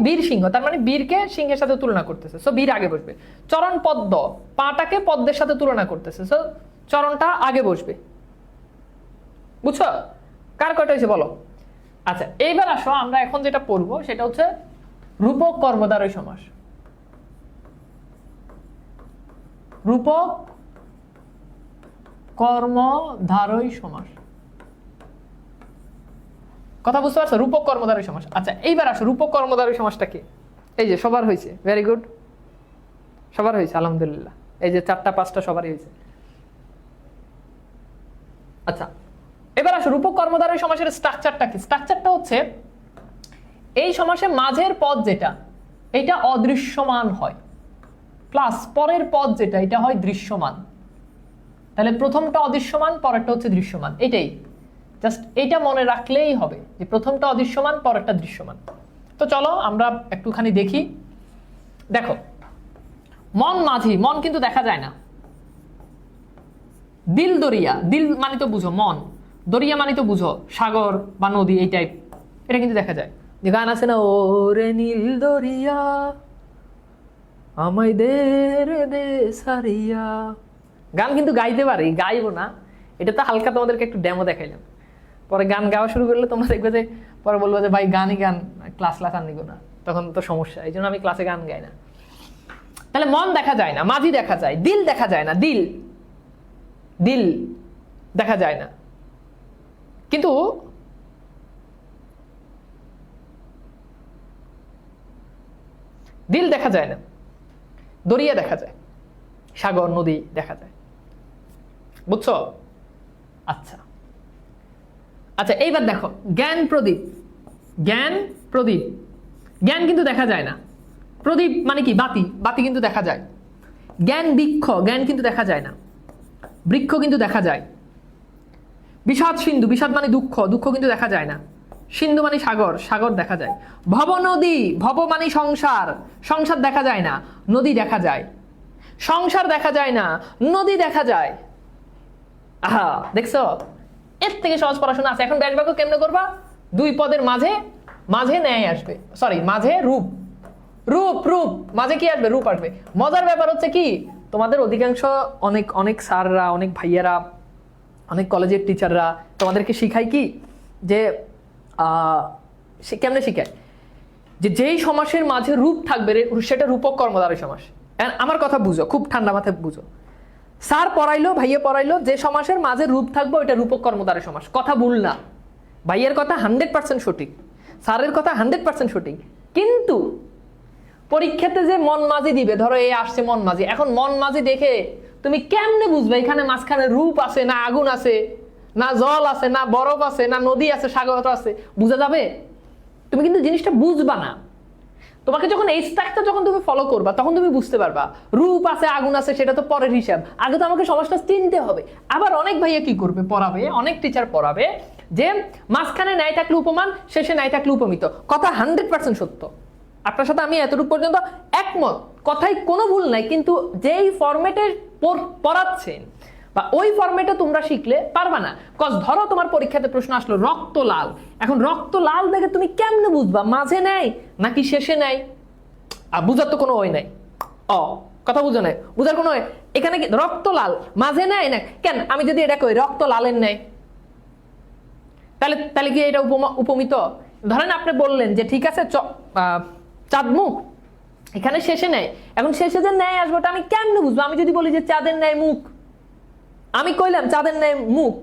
বীর সিংহ, তার মানে বীরকে সিংহের সাথে তুলনা করতেছে, সো বীর আগে বসবে। চরণ পদ্ম, পাটাকে পদ্মের সাথে তুলনা করতেছে, সো চরণটা আগে বসবে, বুঝছো? কার কয়টা হয়েছে বলো? আচ্ছা, এইবার আসো আমরা এখন যেটা পড়বো সেটা হচ্ছে রূপক কর্মদ্বারয় সমাস। রূপক কর্মধারয় সমাস, কথা বুঝতে পারছো? রূপক কর্মধারয় সমাস। আচ্ছা, এইবার আসো রূপক কর্মধারয় সমাসটা কি? এই যে সবার হয়েছে, ভেরি গুড, সবার হয়েছে আলহামদুলিল্লাহ, এই যে 4টা 5টা সবারই হয়েছে। আচ্ছা, এবার আসো রূপক কর্মধারয় সমাসের স্ট্রাকচারটা কি? স্ট্রাকচারটা হচ্ছে এই সমাসে মাঝের পদ যেটা, এটা অদৃশ্যমান হয়, প্লাস পরের পদ যেটা, এটা হয় দৃশ্যমান। তাহলে প্রথমটা অদৃশ্যমান, পরেরটা হচ্ছে দৃশ্যমান, এটাই জাস্ট এটা মনে রাখলেই হবে যে প্রথমটা অদৃশ্যমান, পরেরটা দৃশ্যমান। তো চলো আমরা একটুখানি দেখি। দেখো, মন মাঝি, মন কিন্তু দেখা যায় না। দিল দরিয়া, দিল মানে তো বুঝো মন, দরিয়া মানে তো বুঝো সাগর বা নদী, এই টাইপ, এটা কিন্তু দেখা যায়। যে গান আছে না, ও রে নীল দরিয়া আমায় দে রে দে সারিয়া, গান কিন্তু গাইতে পারি, গাইবো না, এটা তো হালকা তোমাদেরকে একটু ডেমো দেখাইলাম। পরে গান গাওয়া শুরু করলে তোমরা দেখবে যে পরে বলবো যে ভাই গানই গান, ক্লাস আর নিব না, তখন তো সমস্যা, এই জন্য আমি ক্লাসে গান গাই না। তাহলে মন দেখা যায় না, মাঝি দেখা যায়, দিল দেখা যায় না, দিল দেখা যায় না, কিন্তু দিল দেখা যায় না, দরিয়া দেখা যায়, সাগর নদী দেখা যায়, বুঝছো? আচ্ছা আচ্ছা, এইবার দেখো জ্ঞান প্রদীপ, জ্ঞান প্রদীপ, জ্ঞান কিন্তু দেখা যায় না, প্রদীপ মানে কি? বাতি, বাতি কিন্তু দেখা যায়। জ্ঞান বৃক্ষ, জ্ঞান কিন্তু দেখা যায় না, বৃক্ষ কিন্তু দেখা যায়। বিষাদ সিন্ধু, বিষাদ মানে দুঃখ, দুঃখ কিন্তু দেখা যায় না। সিন্ধু মানে সাগর, সাগর দেখা যায়। ভব নদী, ভব মানে সংসার, সংসার দেখা যায় না, নদী দেখা যায়। সংসার দেখা যায় না, নদী দেখা যায়। আহা, দেখছো? এর থেকে সহজ পড়াশোনা আছে। এখন ব্যাস বাক্য কেমনে করবা? দুই পদের মাঝে মাঝে ন্যায় আসবে, সরি মাঝে রূপ, রূপ রূপ মাঝে কি আসবে? রূপ আসবে। মজার ব্যাপার হচ্ছে কি, তোমাদের অধিকাংশ অনেক স্যাররা, অনেক ভাইয়ারা অনেক কলেজের টিচাররা তোমাদেরকে শিখায় কি যে কেমনে শিখায় যে যেই সমাসের মাঝে রূপ থাকবে সেটা রূপক কর্মধারয় সমাস। আমার কথা বুঝো, খুব ঠান্ডা মাথায় বুঝো। স্যার পড়াইলো, ভাইয়া পড়াইলো, যে সমাসের মাঝে রূপ থাকবে ওইটা রূপক কর্মধারয় সমাস। কথা ভুল না, ভাইয়ের কথা 100% সঠিক, স্যারের কথা 100% সঠিক। কিন্তু পরীক্ষাতে যে মন মাঝি দিবে, ধরো এই আসছে মন মাঝি, এখন মন মাঝি দেখে তুমি কেমনে বুঝবে এখানে মাঝখানে রূপ আছে না আগুন আছে না জল আছে না বরফ আছে না নদী আছে সাগর আছে? বোঝা যাবে? তুমি কিন্তু জিনিসটা বুঝবা না। তোমাকে যখন এই স্ট্রাকচার যখন তুমি ফলো করবা তখন তুমি বুঝতে পারবা রূপ আছে আগুন আছে সেটা তো পরের হিসাব, আগে তো আমাকে সমাজটা চিনতে হবে। আবার অনেক ভাইয়া কি করবে, পড়াবে, অনেক টিচার পড়াবে যে মাঝখানে নাই থাকলে উপমান, শেষে নাই থাকলে উপমিত। কথা 100% সত্য, আপনার সাথে আমি এতটুকু পর্যন্ত একমত, কথায় কোনো ভুল নাই। কিন্তু যেই ফরম্যাটে পড়াচ্ছেন বা ওই ফরম্যাটে তোমরা শিখলে পারবা না। কজ ধরো তোমার পরীক্ষাতে প্রশ্ন আসলো রক্ত লাল, এখন রক্ত লাল দেখে তুমি কেমনে বুঝবা মাঝে নেই নাকি শেষে নেই? আর বুঝার তো কোনো ওই নাই। কথা বুঝো নাই, বুঝার কোনো ওই এখানে কি রক্ত লাল মাঝে নেয় না কেন? আমি যদি এটা কই রক্ত লালের নেই, তাহলে তাহলে কি এটা উপমিত? ধরেন আপনি বললেন যে ঠিক আছে চাঁদমুখ, এখানে শেষে নেয়, এখন শেষে যে ন্যায় আসবে ওটা আমি কেমনে বুঝবো? আমি যদি বলি যে চাঁদের ন্যায় মুখ, আমি কইলাম চাঁদের ন্যায় মুখ,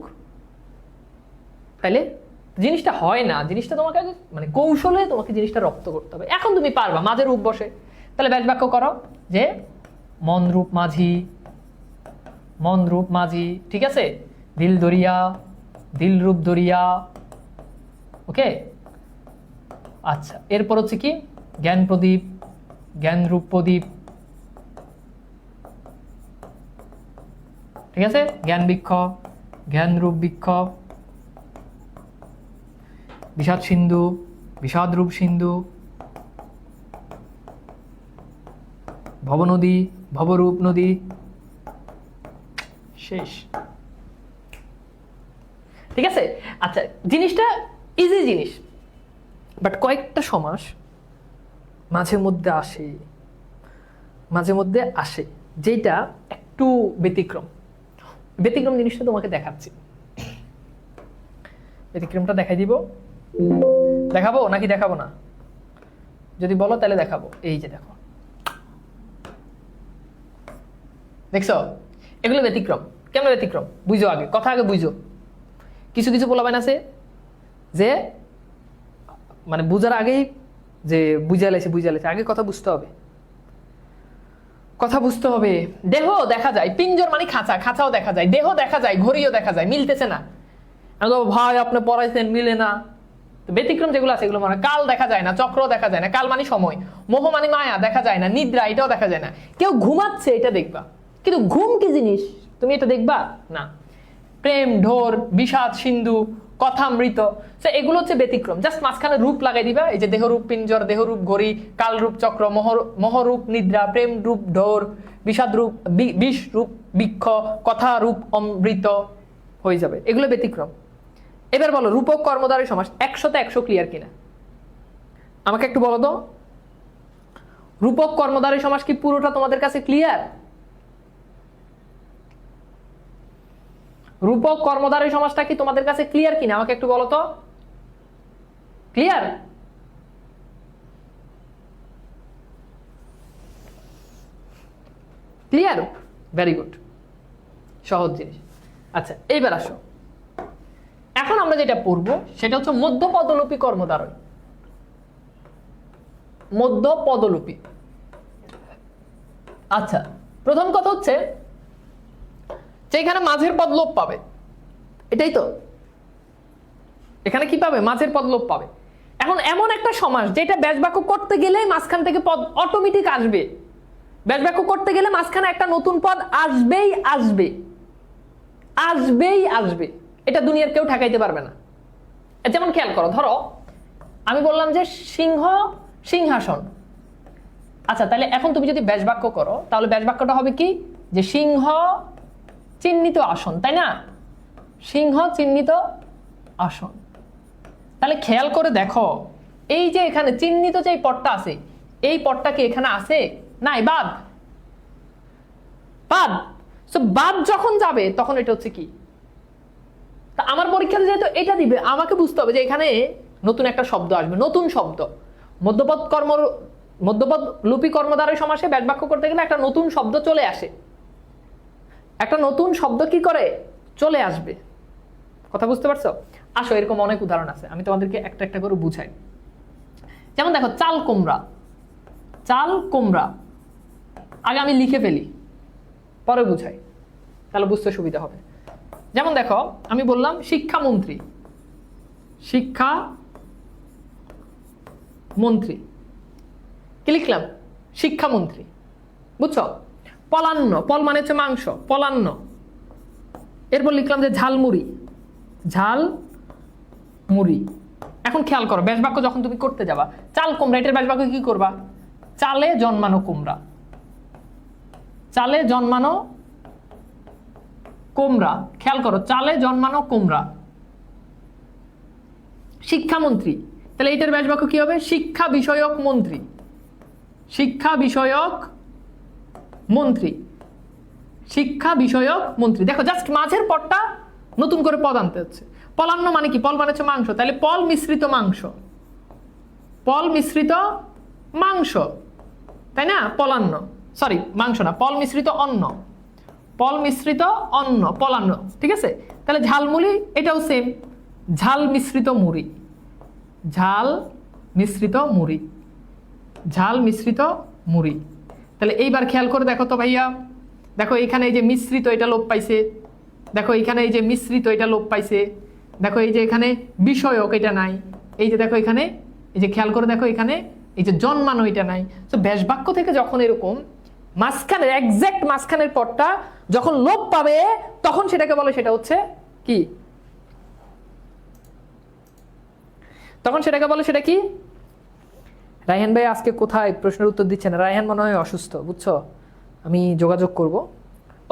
তাইলে জিনিসটা হয় না। জিনিসটা তোমাকে মানে কৌশলে তোমাকে জিনিসটা রপ্ত করতে হবে। এখন তুমি পারবা মাঝে রূপ বসে, তাহলে ব্যাস বাক্য করো যে মন রূপ মাঝি, মন রূপ মাঝি, ঠিক আছে, দিল দরিয়া, দিল রূপ দরিয়া। ওকে, আচ্ছা, এরপর হচ্ছে কি জ্ঞান প্রদীপ, জ্ঞান রূপ প্রদীপ, ঠিক আছে, জ্ঞান বৃক্ষ, জ্ঞান রূপ বৃক্ষ, বিষাদ সিন্ধু, বিষাদ রূপ সিন্ধু, ভবনদী, ভবরূপ নদী, শেষ। ঠিক আছে, আচ্ছা, জিনিসটা ইজি জিনিস, বাট কয়েকটা সমাস মাঝে মধ্যে আসে, মাঝে মধ্যে আসে যেটা একটু ব্যতিক্রম। ব্যতিক্রম জিনিসটা তোমাকে দেখাচ্ছি, ব্যতিক্রমটা দেখাই দিব। দেখাবো নাকি দেখাবো না? যদি বলো তাহলে দেখাবো। এই যে দেখো, দেখছো, এগুলো ব্যতিক্রম। কেমন ব্যতিক্রম বুঝো, আগে কথা আগে বুঝো। কিছু কিছু বলাবেন আছে যে মানে বুঝার আগেই যে বুঝাইছে আগে কথা বুঝতে হবে, কথা বুঝতে হবে। দেহ দেখা যায়, পিঞ্জর মানে খাঁচা, খাঁচাও দেখা যায়, দেহ দেখা যায়, ঘড়িও দেখা যায়, মিলতেছে না। ভাই আপনি পড়াইছেন মিলে না। ব্যতিক্রম যেগুলো আছে এগুলো মানে কাল দেখা যায় না, চক্র দেখা যায় না, কাল মানে সময়, মোহ মানে মায়া দেখা যায় না, নিদ্রা এটাও দেখা যায় না। কেউ ঘুমাচ্ছে এটা দেখবা, কিন্তু ঘুম কি জিনিস তুমি এটা দেখবা না। প্রেম ঢোর, বিষাদ সিন্ধু, কথামৃত, এগুলো হচ্ছে ব্যতিক্রম। জাস্ট মাঝখানে রূপ লাগাই দিবা, এই যে দেহরূপ পিঞ্জর, দেহরূপ ঘড়ি, কালরূপ চক্র, মোহরূপ নিদ্রা, প্রেম রূপ ঢোর, বিষাদ রূপ বিষ রূপ বৃক্ষ, কথা রূপ অমৃত হয়ে যাবে। এগুলো ব্যতিক্রম। এবার বলো রূপক কর্মধারয় সমাস 100তে 100 ক্লিয়ার কিনা আমাকে একটু বলো তো। রূপক কর্মধারয় সমাস কি পুরোটা তোমাদের কাছে ক্লিয়ার? রূপক কর্মধারয় সমাসটা কি তোমাদের কাছে ক্লিয়ার কিনা আমাকে একটু বলো তো। ক্লিয়ার? ক্লিয়ার, ভেরি গুড, সহজ জিনিস। আচ্ছা, এইবার আসো, এখন আমরা যেটা পড়বো সেটা হচ্ছে মধ্যপদলোপী কর্মধারয়। মধ্যপদলোপী। আচ্ছা, প্রথম কথা হচ্ছে যে এখানে মাঝের পদ লোপ পাবে, এটাই তো, এখানে কি পাবে? মাঝের পদ লোপ পাবে। এখন এমন একটা সমাস যেটা ব্যাস বাক্য করতে গেলে মাঝখান থেকে পদ অটোমেটিক আসবে। ব্যাস বাক্য করতে গেলে মাঝখানে একটা নতুন পদ আসবেই আসবে, আসবেই আসবে, এটা দুনিয়ার কেউ ঠেকাইতে পারবে না। যেমন খেয়াল করো, ধরো আমি বললাম যে সিংহ সিংহাসন। আচ্ছা, তাহলে এখন তুমি যদি ব্যাস বাক্য করো তাহলে ব্যাস বাক্যটা হবে কি, যে সিংহ চিহ্নিত আসন, তাই না? সিংহ চিহ্নিত আসন। তাহলে খেয়াল করে দেখো, এই যে এখানে চিহ্নিত যে পদটা আছে, এই পদটা কি এখানে আছে? নাই, বাদ, বাদ। সো বাদ যখন যাবে তখন এটা হচ্ছে কি, আমার পরীক্ষাতে যেহেতু এটা দিবে, আমাকে বুঝতে হবে যে এখানে নতুন একটা শব্দ আসবে, নতুন শব্দ। মধ্যপদ লুপি কর্মধারয় সমাসে ব্যাস বাক্য করতে গেলে একটা নতুন শব্দ চলে আসে, একটা নতুন শব্দ কি করে চলে আসবে। কথা বুঝতে পারছো? আসো, এরকম অনেক উদাহরণ আছে, আমি তোমাদেরকে একটা একটা করে বুঝাই। যেমন দেখো, চাল কুমড়া। চাল কুমড়া আগে আমি লিখে ফেলি, পরে বুঝাই, তাহলে বুঝতে সুবিধা হবে। যেমন দেখো, আমি বললাম শিক্ষামন্ত্রী। শিক্ষা মন্ত্রী, কি লিখলাম? শিক্ষামন্ত্রী। বুঝছো? পলান্ন, পল মানে হচ্ছে মাংস, পলান্ন। এরপর লিখলাম যে ঝালমুড়ি। ঝাল মুড়ি। এখন খেয়াল করো, ব্যাস বাক্য যখন তুমি করতে যাবা, চাল কুমড়া, এটার ব্যাস বাক্য কি করবা? চালে জন্মানো কুমড়া। চালে জন্মানো কুমড়া। খেয়াল করো, চালে জন্মানো কুমড়া। শিক্ষামন্ত্রী, তাহলে এটার ব্যাস বাক্য কি হবে? শিক্ষা বিষয়ক মন্ত্রী। শিক্ষা বিষয়ক মন্ত্রী। শিক্ষা বিষয়ক মন্ত্রী। দেখো, জাস্ট মাঝের পদটা নতুন করে পদ আনতে হচ্ছে। পলান্ন মানে কি? পল মানে হচ্ছে মাংস, তাহলে পল মিশ্রিত মাংস। পল মিশ্রিত মাংস, তাই না? পলান্ন, সরি মাংস না, পল মিশ্রিত অন্ন। পল মিশ্রিত অন্ন, পলান্ন। ঠিক আছে? তাহলে ঝালমুড়ি, এটাও সেম, ঝাল মিশ্রিত মুড়ি। ঝাল মিশ্রিত মুড়ি। ঝাল মিশ্রিত মুড়ি। তাহলে এইবার খেয়াল করে দেখো তো ভাইয়া, দেখো এখানে এই যে মিশ্রিত, এটা লোপ পাইছে। দেখো এখানে এই যে মিশ্রিত, এটা লোপ পাইছে। দেখো এই যে এখানে বিষয়ক, এটা নাই। এই যে দেখো এখানে, এই যে খেয়াল করে দেখো এখানে এই যে জন্মানো, এটা নাই। তো ব্যাস বাক্য থেকে যখন এরকম মাঝখানের, এক্সাক্ট মাঝখানের পদটা যখন লোপ পাবে, তখন সেটাকে বলে, সেটা হচ্ছে কি? তখন সেটাকে বলে, সেটা কি? রায়হান ভাই আজকে কোথায় প্রশ্নের উত্তর দিচ্ছে না? রায়হান মনে হয় অসুস্থ, বুঝছো? আমি যোগাযোগ করব।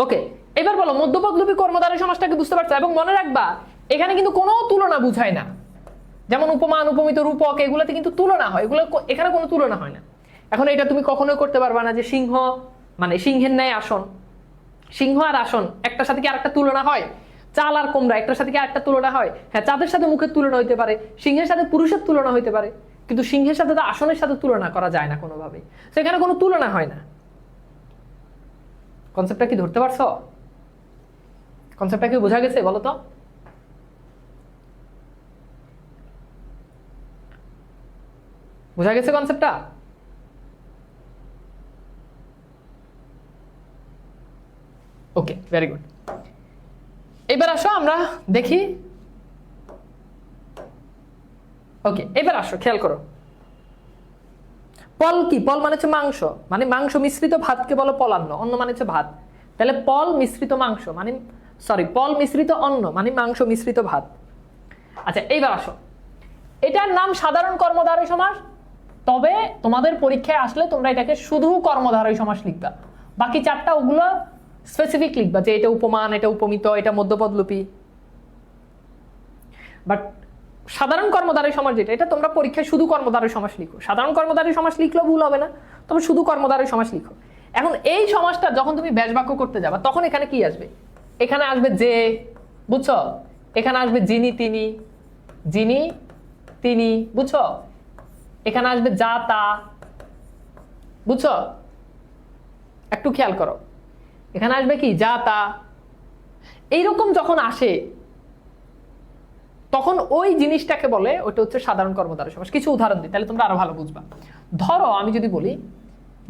ওকে, এবার বলো মধ্যপদ লুপি কর্মধারয় সমাসটাকে বুঝতে পারছো? এবং মনে রাখবা, এখানে কিন্তু কোনো তুলনা বুঝায় না। যেমন উপমান, উপমিত, রূপক, এগুলোতে কিন্তু তুলনা হয়, এগুলো এখানে কোনো তুলনা হয় না। এখন এটা তুমি কখনোই করতে পারবা না যে সিংহ মানে সিংহের ন্যায় আসন। সিংহ আর আসন একটার সাথে কি আরেকটা তুলনা হয়? চাল আর কুমড়া একটার সাথে কি আরেকটা তুলনা হয়? হ্যাঁ, চাঁদের সাথে মুখের তুলনা হইতে পারে, সিংহের সাথে পুরুষের তুলনা হইতে পারে, কিন্তু সিংহের সাথে তো আসনের সাথে তুলনা করা যায় না কোনোভাবেই। সেখানে কোনো তুলনা হয় না। কনসেপ্টটা কি ধরতে পারছো? কনসেপ্টটা কি বোঝা গেছে বলো তো? বোঝা গেছে কনসেপ্টটা? ওকে, ভেরি গুড। এবার আসো আমরা দেখি। ওকে, এবার আসো, খেয়াল করো। পল কি? পল মানে হচ্ছে মাংস, মানে মাংস মিশ্রিত ভাতকে বলো পলান্ন। অন্ন মানে হচ্ছে ভাত, তাহলে পল মিশ্রিত মাংস মানে, সরি, পল মিশ্রিত অন্ন মানে মাংস মিশ্রিত ভাত। আচ্ছা, এইবার আসো, এটার নাম সাধারণ কর্মধারয় সমাস। তবে তোমাদের পরীক্ষায় আসলে তোমরা এটাকে শুধু কর্মধারয় সমাস লিখবা, বাকি চারটা ওগুলো স্পেসিফিক লিখবা, যে এটা উপমান, এটা উপমিত, এটা মধ্যপদ লুপি। বাট সাধারণ কর্মধারয় সমাস যেটা, এটা তোমরা পরীক্ষায় শুধু কর্মধারয় সমাস লিখো। সাধারণ কর্মধারয় সমাস লিখলেও ভুল হবে না, তবে শুধু কর্মধারয় সমাস লিখো। এখন এই সমাসটা যখন তুমি ব্যাস বাক্য করতে যাবা, তখন এখানে কি আসবে? এখানে আসবে যে, বুঝছো? এখানে আসবে যিনি, তিনি, যিনি, তিনি, বুঝছো? এখানে আসবে যা, তা, বুঝছো? একটু খেয়াল করো, এখানে আসবে কি? যা, তা। এইরকম যখন আসে, তখন ওই জিনিসটাকে বলে, ওটা হচ্ছে সাধারণ কর্মধারয় সমাস। কিছু উদাহরণ দিই, তাহলে তোমরা আরো ভালো বুঝবা। ধরো আমি যদি বলি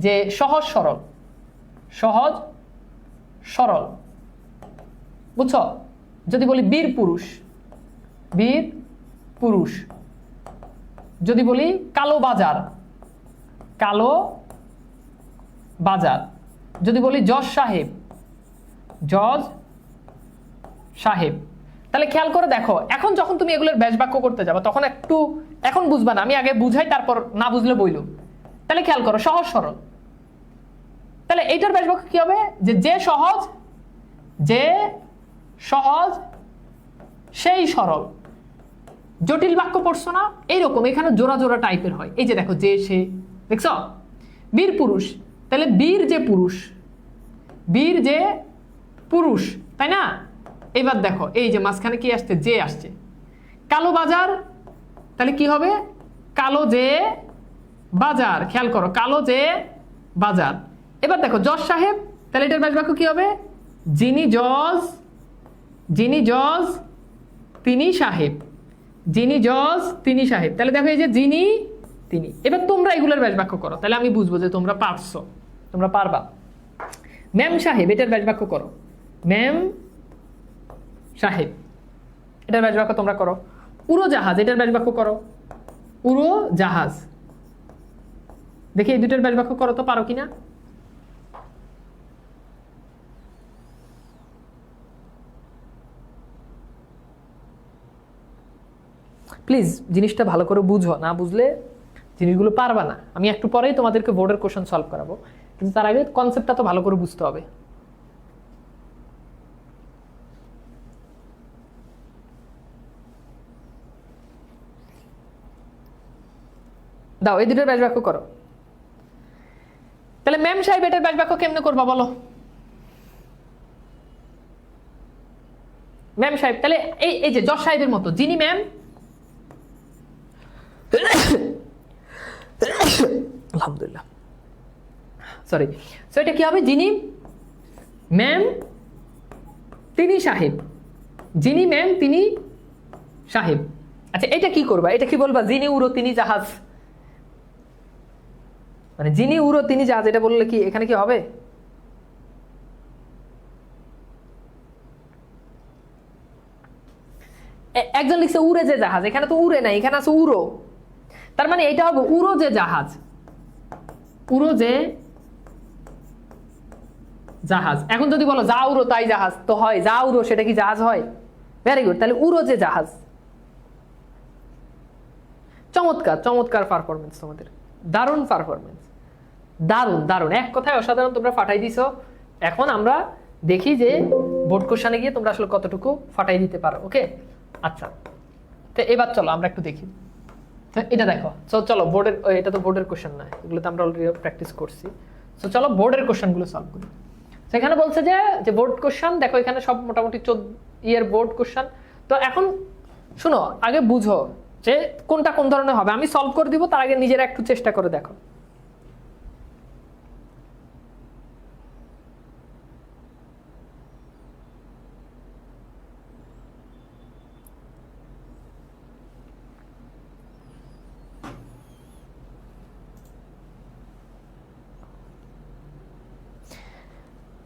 যে সহজ সরল, সহজ সরল, বুঝছো? যদি বলি বীর পুরুষ, বীর পুরুষ। যদি বলি কালো বাজার, কালো বাজার। যদি বলি জজ সাহেব, জজ সাহেব। তাহলে খেয়াল করে দেখো, এখন যখন তুমি এগুলোর ব্যাস বাক্য করতে যাবে, তখন একটু এখন বুঝবা না, আমি আগে বুঝাই, তারপর না বুঝলে বইলো। তাহলে খেয়াল করো, সহজ সরল, তাহলে এইটার ব্যাস বাক্য কি হবে? যে সহজ, যে সহজ সেই সরল। জটিল বাক্য পড়ছো না? এইরকম এখানে জোড়া জোড়া টাইপের হয়। এই যে দেখো, যে, সে, দেখছো? বীর পুরুষ, তাহলে বীর যে পুরুষ, বীর যে পুরুষ, তাই না? এবার দেখো এই যে মাঝখানে কি আসছে, যে আসছে। কালো বাজার, তাহলে কি হবে, কালো যে বাজার। খেয়াল করো, কালো যে বাজার। এবার দেখো জজ সাহেব, তাহলে এটার ব্যাস বাক্য কি হবে, যিনি জজ, যিনি জজ তিনি সাহেব, যিনি জজ তিনি সাহেব। তাহলে দেখো এই যে যিনি, তিনি। এবার তোমরা এগুলোর ব্যাস বাক্য করো, তাহলে আমি বুঝবো যে তোমরা পারছো, তোমরা পারবা। ম্যাম সাহেব, এটার ব্যাস বাক্য করো, ম্যাম সাহেব, এটার ব্যাস বাক্য তোমরা করো। উড়োজাহাজ, এটার ব্যাস বাক্য করো, উড়োজাহাজ। দেখি এই দুটোর ব্যাস বাক্য করো তো, পারো কিনা। প্লিজ জিনিসটা ভালো করে বুঝো, না বুঝলে জিনিসগুলো পারবা না। আমি একটু পরেই তোমাদেরকে বোর্ডের কোশ্চেন সলভ করাবো, কিন্তু তার আগে কনসেপ্টটা তো ভালো করে বুঝতে হবে। দাও এই দুটোর ব্যাস বাক্য করো। তাহলে ম্যাম সাহেব এটার ব্যাস বাক্য কেমনে করবা বলো। ম্যাম সাহেব, তাহলে এই যে জজ সাহেবের মতো, যিনি ম্যাম, আলহামদুলিল্লাহ, সরি। সো এটা কি হবে, যিনি ম্যাম তিনি সাহেব, যিনি ম্যাম তিনি সাহেব। আচ্ছা এটা কি করবা, এটা কি বলবা, যিনি উড়ো তিনি জাহাজ, মানে যিনি উড়ো তিনি জাহাজ, এটা বললে কি এখানে কি হবে। একজন লিখছে উড়ে যে জাহাজ, এখানে তো উড়ে নাই, এখানে আছে উড়ো, তার মানে এটা হবে উড়ো যে জাহাজ, উড়ো যে জাহাজ। এখন যদি বলো যা উড়ো তাই জাহাজ, তো হয় যা উড়ো সেটা কি জাহাজ হয়। ভেরি গুড, তাহলে উড়ো যে জাহাজ। চমৎকার চমৎকার পারফরমেন্স তোমাদের, দারুণ পারফরমেন্স, দারুণ দারুণ, এক কথায় অসাধারণ, তোমরা ফাটাই দিছো। এখন আমরা দেখি যে বোর্ড কোশ্চেনে গিয়ে তোমরা আসলে কতটুকু ফাটাই দিতে পারো। ওকে, আচ্ছা তো এবার চলো আমরা একটু দেখি। এটা দেখো, চলো বোর্ডের, এটা তো বোর্ডের কোশ্চেন না, এগুলো তো আমরা অলরেডি প্র্যাকটিস করছি। তো চলো বোর্ডের কোশ্চেনগুলো সলভ করি। সেখানে বলছে যে বোর্ড কোশ্চেন, দেখো এখানে সব মোটামুটি 14 বোর্ড কোশ্চেন। তো এখন শুনো, আগে বুঝো যে কোনটা কোন ধরনের হবে, আমি সলভ করে দিব, তার আগে নিজেরা একটু চেষ্টা করে দেখো।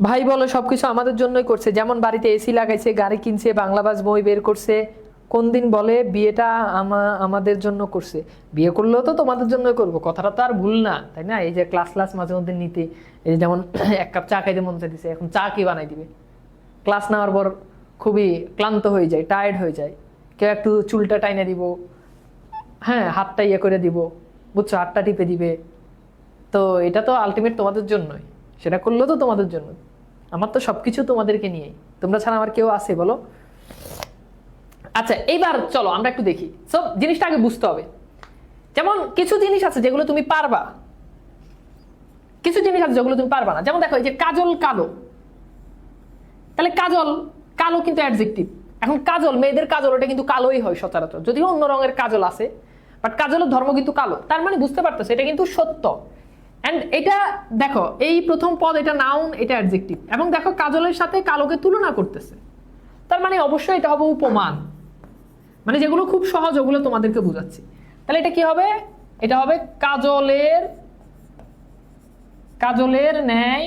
ভাই বলো সবকিছু আমাদের জন্যই করছে, যেমন বাড়িতে এসি লাগাইছে, গাড়ি কিনছে, বাংলাবাজ বই বের করছে। কোন দিন বলে বিয়েটা আমাদের জন্য করছে, বিয়ে করলেও তো তোমাদের জন্যই করবো, কথাটা তো আর ভুল না, তাই না। এই যে ক্লাস মাঝে মধ্যে নিতে, এই যেমন এক কাপ চা খাইতে মন চাইতেছে, এখন চা কি বানাই দিবে, ক্লাস নেওয়ার পর খুবই ক্লান্ত হয়ে যায়, টায়ার্ড হয়ে যায়, কেউ একটু চুলটা টাইনে দিব, হ্যাঁ হাতটা ইয়ে করে দিব, বুঝছো, হাতটা টিপে দিবে। তো এটা তো আলটিমেট তোমাদের জন্যই, সেটা করলেও তো তোমাদের জন্য। আমার তো সবকিছু তোমাদেরকে নিয়েই, তোমরা ছাড়া আমার কেউ আছে বলো। আচ্ছা এইবার চলো আমরা একটু দেখি। সব জিনিসটা আগে বুঝতে হবে, যেমন কিছু জিনিস আছে যেগুলো তুমি পারবা, কিছু জিনিস আছে যেগুলো তুমি পারবা না। যেমন দেখো এই যে কাজল কালো, তাহলে কাজল কালো কিন্তু অ্যাডজেক্টিভ। এখন কাজল, মেয়েদের কাজল, ওটা কিন্তু কালোই হয় সচরাচর, যদিও অন্য রঙের কাজল আছে, বাট কাজলের ধর্ম কিন্তু কালো। তার মানে বুঝতে পারতেছো এটা কিন্তু সত্য। এন্ড এটা দেখো এই প্রথম পদ, এটা নাউন, এটা অ্যাডজেক্টিভ, এবং দেখো কাজলের সাথে কালোকে তুলনা করতেছে, তার মানে অবশ্যই এটা হবে উপমান, মানে যেগুলো খুব সহজ ওগুলো তোমাদেরকে বুঝাচ্ছি। তাহলে এটা কি হবে, এটা হবে কাজলের ন্যায়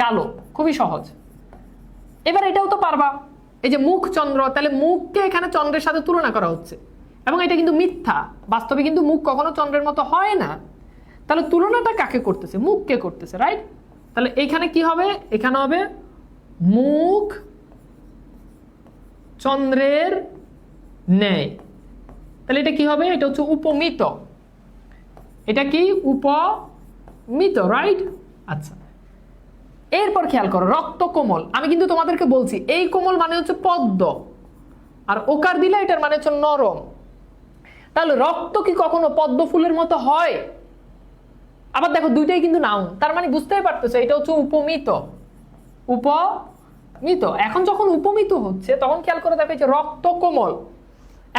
কালো, খুবই সহজ। এবার এটাও তো পারবা, এই যে মুখ চন্দ্র, তাহলে মুখকে এখানে চন্দ্রের সাথে তুলনা করা হচ্ছে, এবং এটা কিন্তু মিথ্যা, বাস্তবে কিন্তু মুখ কখনো চন্দ্রের মতো হয় না। তাহলে তুলনাটা কাকে করতেছে, মুখকে করতেছে, রাইট। তাহলে এইখানে কি হবে, এখানে হবে মুখ চন্দ্রের ন্যায়। তাহলে এটা কি হবে, এটা হচ্ছে উপমিত, এটা কি উপমিত, রাইট। আচ্ছা এরপর খেয়াল করো রক্ত কোমল, আমি কিন্তু তোমাদেরকে বলছি এই কোমল মানে হচ্ছে পদ্ম, আর ওকার দিলে এটার মানে হচ্ছে নরম। তাহলে রক্ত কি কখনো পদ্ম ফুলের মতো হয়? আবার দেখো দুইটাই কিন্তু নাউন, তার মানে বুঝতেই পারতেছো এটা হচ্ছে উপমিত, মৃত। এখন যখন উপমিত হচ্ছে তখন খেয়াল করে দেখো যে রক্ত কোমল,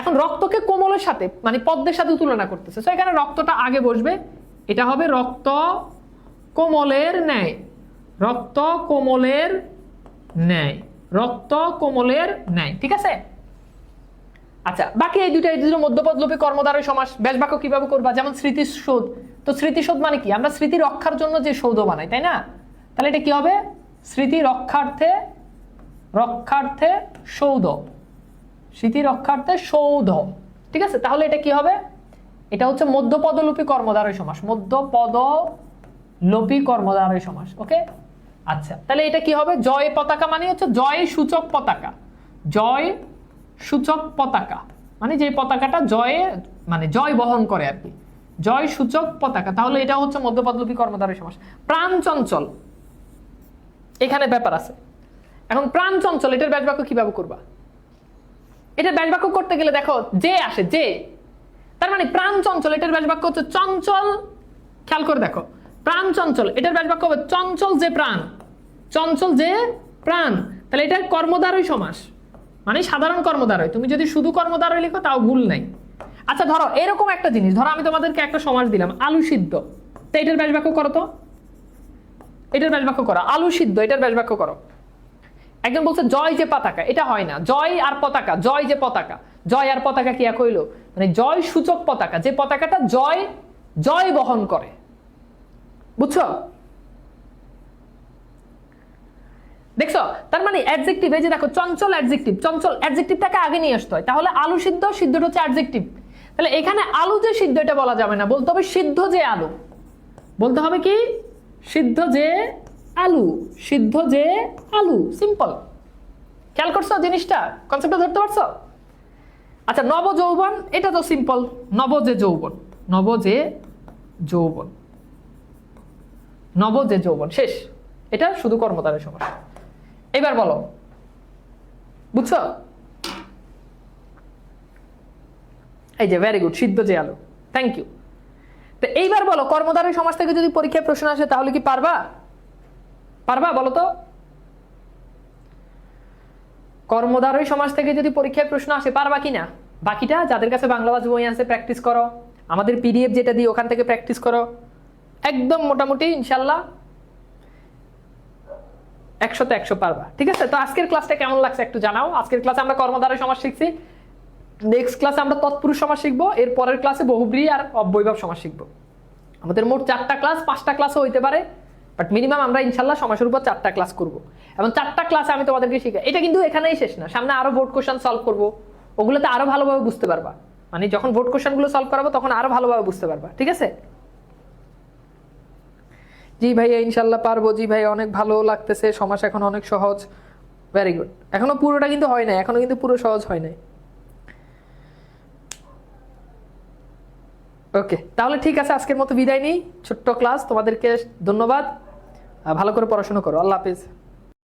এখন রক্তকে কোমলের সাথে মানে পদ্মের সাথে তুলনা করতেছে, তো এখানে রক্তটা আগে বসবে, এটা হবে রক্ত কোমলের ন্যায়, রক্ত কোমলের ন্যায়, রক্ত কোমলের ন্যায়, ঠিক আছে। আচ্ছা বাকি এই দুটো মধ্যপদলোপী কর্মদ্বারয় সমাস। ব্যাস বাক্য কিভাবে করবা, যেমন স্মৃতিসৌধ, তো স্মৃতিসৌধ মানে কি, আমরা স্মৃতি রক্ষার জন্য যে সৌধ বানাই, তাই না? তাহলে এটা কি হবে, স্মৃতি রক্ষার্থে, রক্ষার্থে সৌধ, স্মৃতি রক্ষার্থে সৌধ, ঠিক আছে। তাহলে এটা কি হবে, এটা হচ্ছে মধ্যপদলোপী কর্মদ্বারয় সমাস, মধ্যপদলোপী কর্মদ্বারয় সমাস, ওকে। আচ্ছা তাহলে এটা কি হবে, জয় পতাকা মানে হচ্ছে জয় সূচক পতাকা, জয় সূচক পতাকা মানে যে পতাকাটা জয়ে মানে জয় বহন করে আর কি, জয় সূচক পতাকা, তাহলে এটা হচ্ছে মধ্যপদলোপী কর্মদ্বারয় সমাস। প্রাণ চঞ্চল, এখানে ব্যাপার আছে। এখন প্রাণ চঞ্চল এটার ব্যাস বাক্য কিভাবে করবা, এটার ব্যাস বাক্য করতে গেলে দেখো যে আসে, যে, তার মানে প্রাণ চঞ্চল এটার ব্যাস বাক্য হচ্ছে চঞ্চল, খেয়াল করে দেখো প্রাণ চঞ্চল এটার ব্যাস বাক্য হবে চঞ্চল যে প্রাণ, চঞ্চল যে প্রাণ, তাহলে এটা কর্মদ্বারয় সমাস মানে সাধারণ কর্মদ্বারয়, তুমি যদি শুধু কর্মদ্বারয় লিখো তাও ভুল নাই। আচ্ছা ধরো এরকম একটা জিনিস, ধরো আমি তোমাদেরকে একটা সমাস দিলাম আলু সিদ্ধ, তো এটার ব্যাস বাক্য করো, তো এটার ব্যাস বাক্য করো, আলু সিদ্ধ এটার ব্যাস বাক্য করো। একজন বলছে জয় যে পতাকা, এটা হয় না, জয় আর পতাকা, জয় যে পতাকা, জয় আর পতাকা কি এক হইল, মানে জয় সূচক পতাকা, যে পতাকাটা জয় জয় বহন করে, বুঝছো? দেখছো, তার মানে অ্যাডজেক্টিভ, এই যে দেখো চঞ্চল অ্যাডজেক্টিভ, চঞ্চল অ্যাডজেক্টিভটাকে আগে নিয়ে আসতে হয়, তাহলে আলু সিদ্ধ, সিদ্ধটা হচ্ছে অ্যাডজেক্টিভ, তাহলে এখানে আলু যে সিদ্ধ এটা বলা যাবে না, বলতে হবে সিদ্ধ যে আলু, বলতে হবে কি সিদ্ধ যে আলু, সিদ্ধ যে আলু, সিম্পল। খেয়াল করছো জিনিসটা, কনসেপ্টটা ধরতে পারছো? আচ্ছা নব যৌবন, এটা তো সিম্পল, নব যে যৌবন, নব যে যৌবন, নব যে যৌবন, শেষ, এটা শুধু কর্মদ্বারয় সমাস। এবার বলো, বুঝছো? এই যে ভেরি গুড, সিদ্ধ যে আলু, থ্যাংক ইউ। তো এইবার বলো কর্মদ্বারয় সমাস থেকে যদি পরীক্ষায় প্রশ্ন আসে তাহলে কি পারবা, পারবা বলো তো? কর্মদ্বারয় সমাস থেকে যদি পরীক্ষায় প্রশ্ন আসে পারবা কিনা? বাকিটা যাদের কাছে বাংলা ভাষা বই আছে প্র্যাকটিস করো, আমাদের পিডিএফ যেটা দিই ওখান থেকে প্র্যাকটিস করো, একদম মোটামুটি ইনশাল্লাহ 100তে 100 পারবা, ঠিক আছে। তো আজকের ক্লাসটা কেমন লাগছে একটু জানাও। আজকের ক্লাসে আমরা কর্মদ্বারয় সমাস শিখছি, নেক্সট ক্লাসে আমরা তৎপুরুষ সমাস শিখবো, এর পরের ক্লাসে বহুব্রী আর অব্যয়ভাব সমাস শিখবো। আমাদের মোট 4টা ক্লাস, 5টা ক্লাসও হইতে পারে, বাট মিনিমাম আমরা ইনশাল্লাহ সমাসের উপর 4টা ক্লাস করব, এবং 4টা ক্লাসে আমি তোমাদেরকে শিখাই। এটা কিন্তু এখানেই শেষ না, সামনে আরো বোর্ড কোশ্চেন সলভ করবো, ওগুলোতে আরো ভালোভাবে বুঝতে পারবা, মানে যখন বোর্ড কোশ্চেন গুলো সলভ করাবো তখন আরো ভালোভাবে বুঝতে পারবা, ঠিক আছে। জি ভাইয়া ইনশাল্লাহ পারবো, জি ভাই অনেক ভালো লাগতেছে, সমাস এখন অনেক সহজ, ভেরি গুড। এখনো পুরোটা কিন্তু হয় নাই, এখনো কিন্তু পুরো সহজ হয় নাই। ওকে তাহলে ঠিক আছে, আজকের মতো বিদায় নিই, ছোট্ট ক্লাস, তোমাদেরকে ধন্যবাদ, ভালো করে পড়াশোনা করো, আল্লাহ হাফিজ।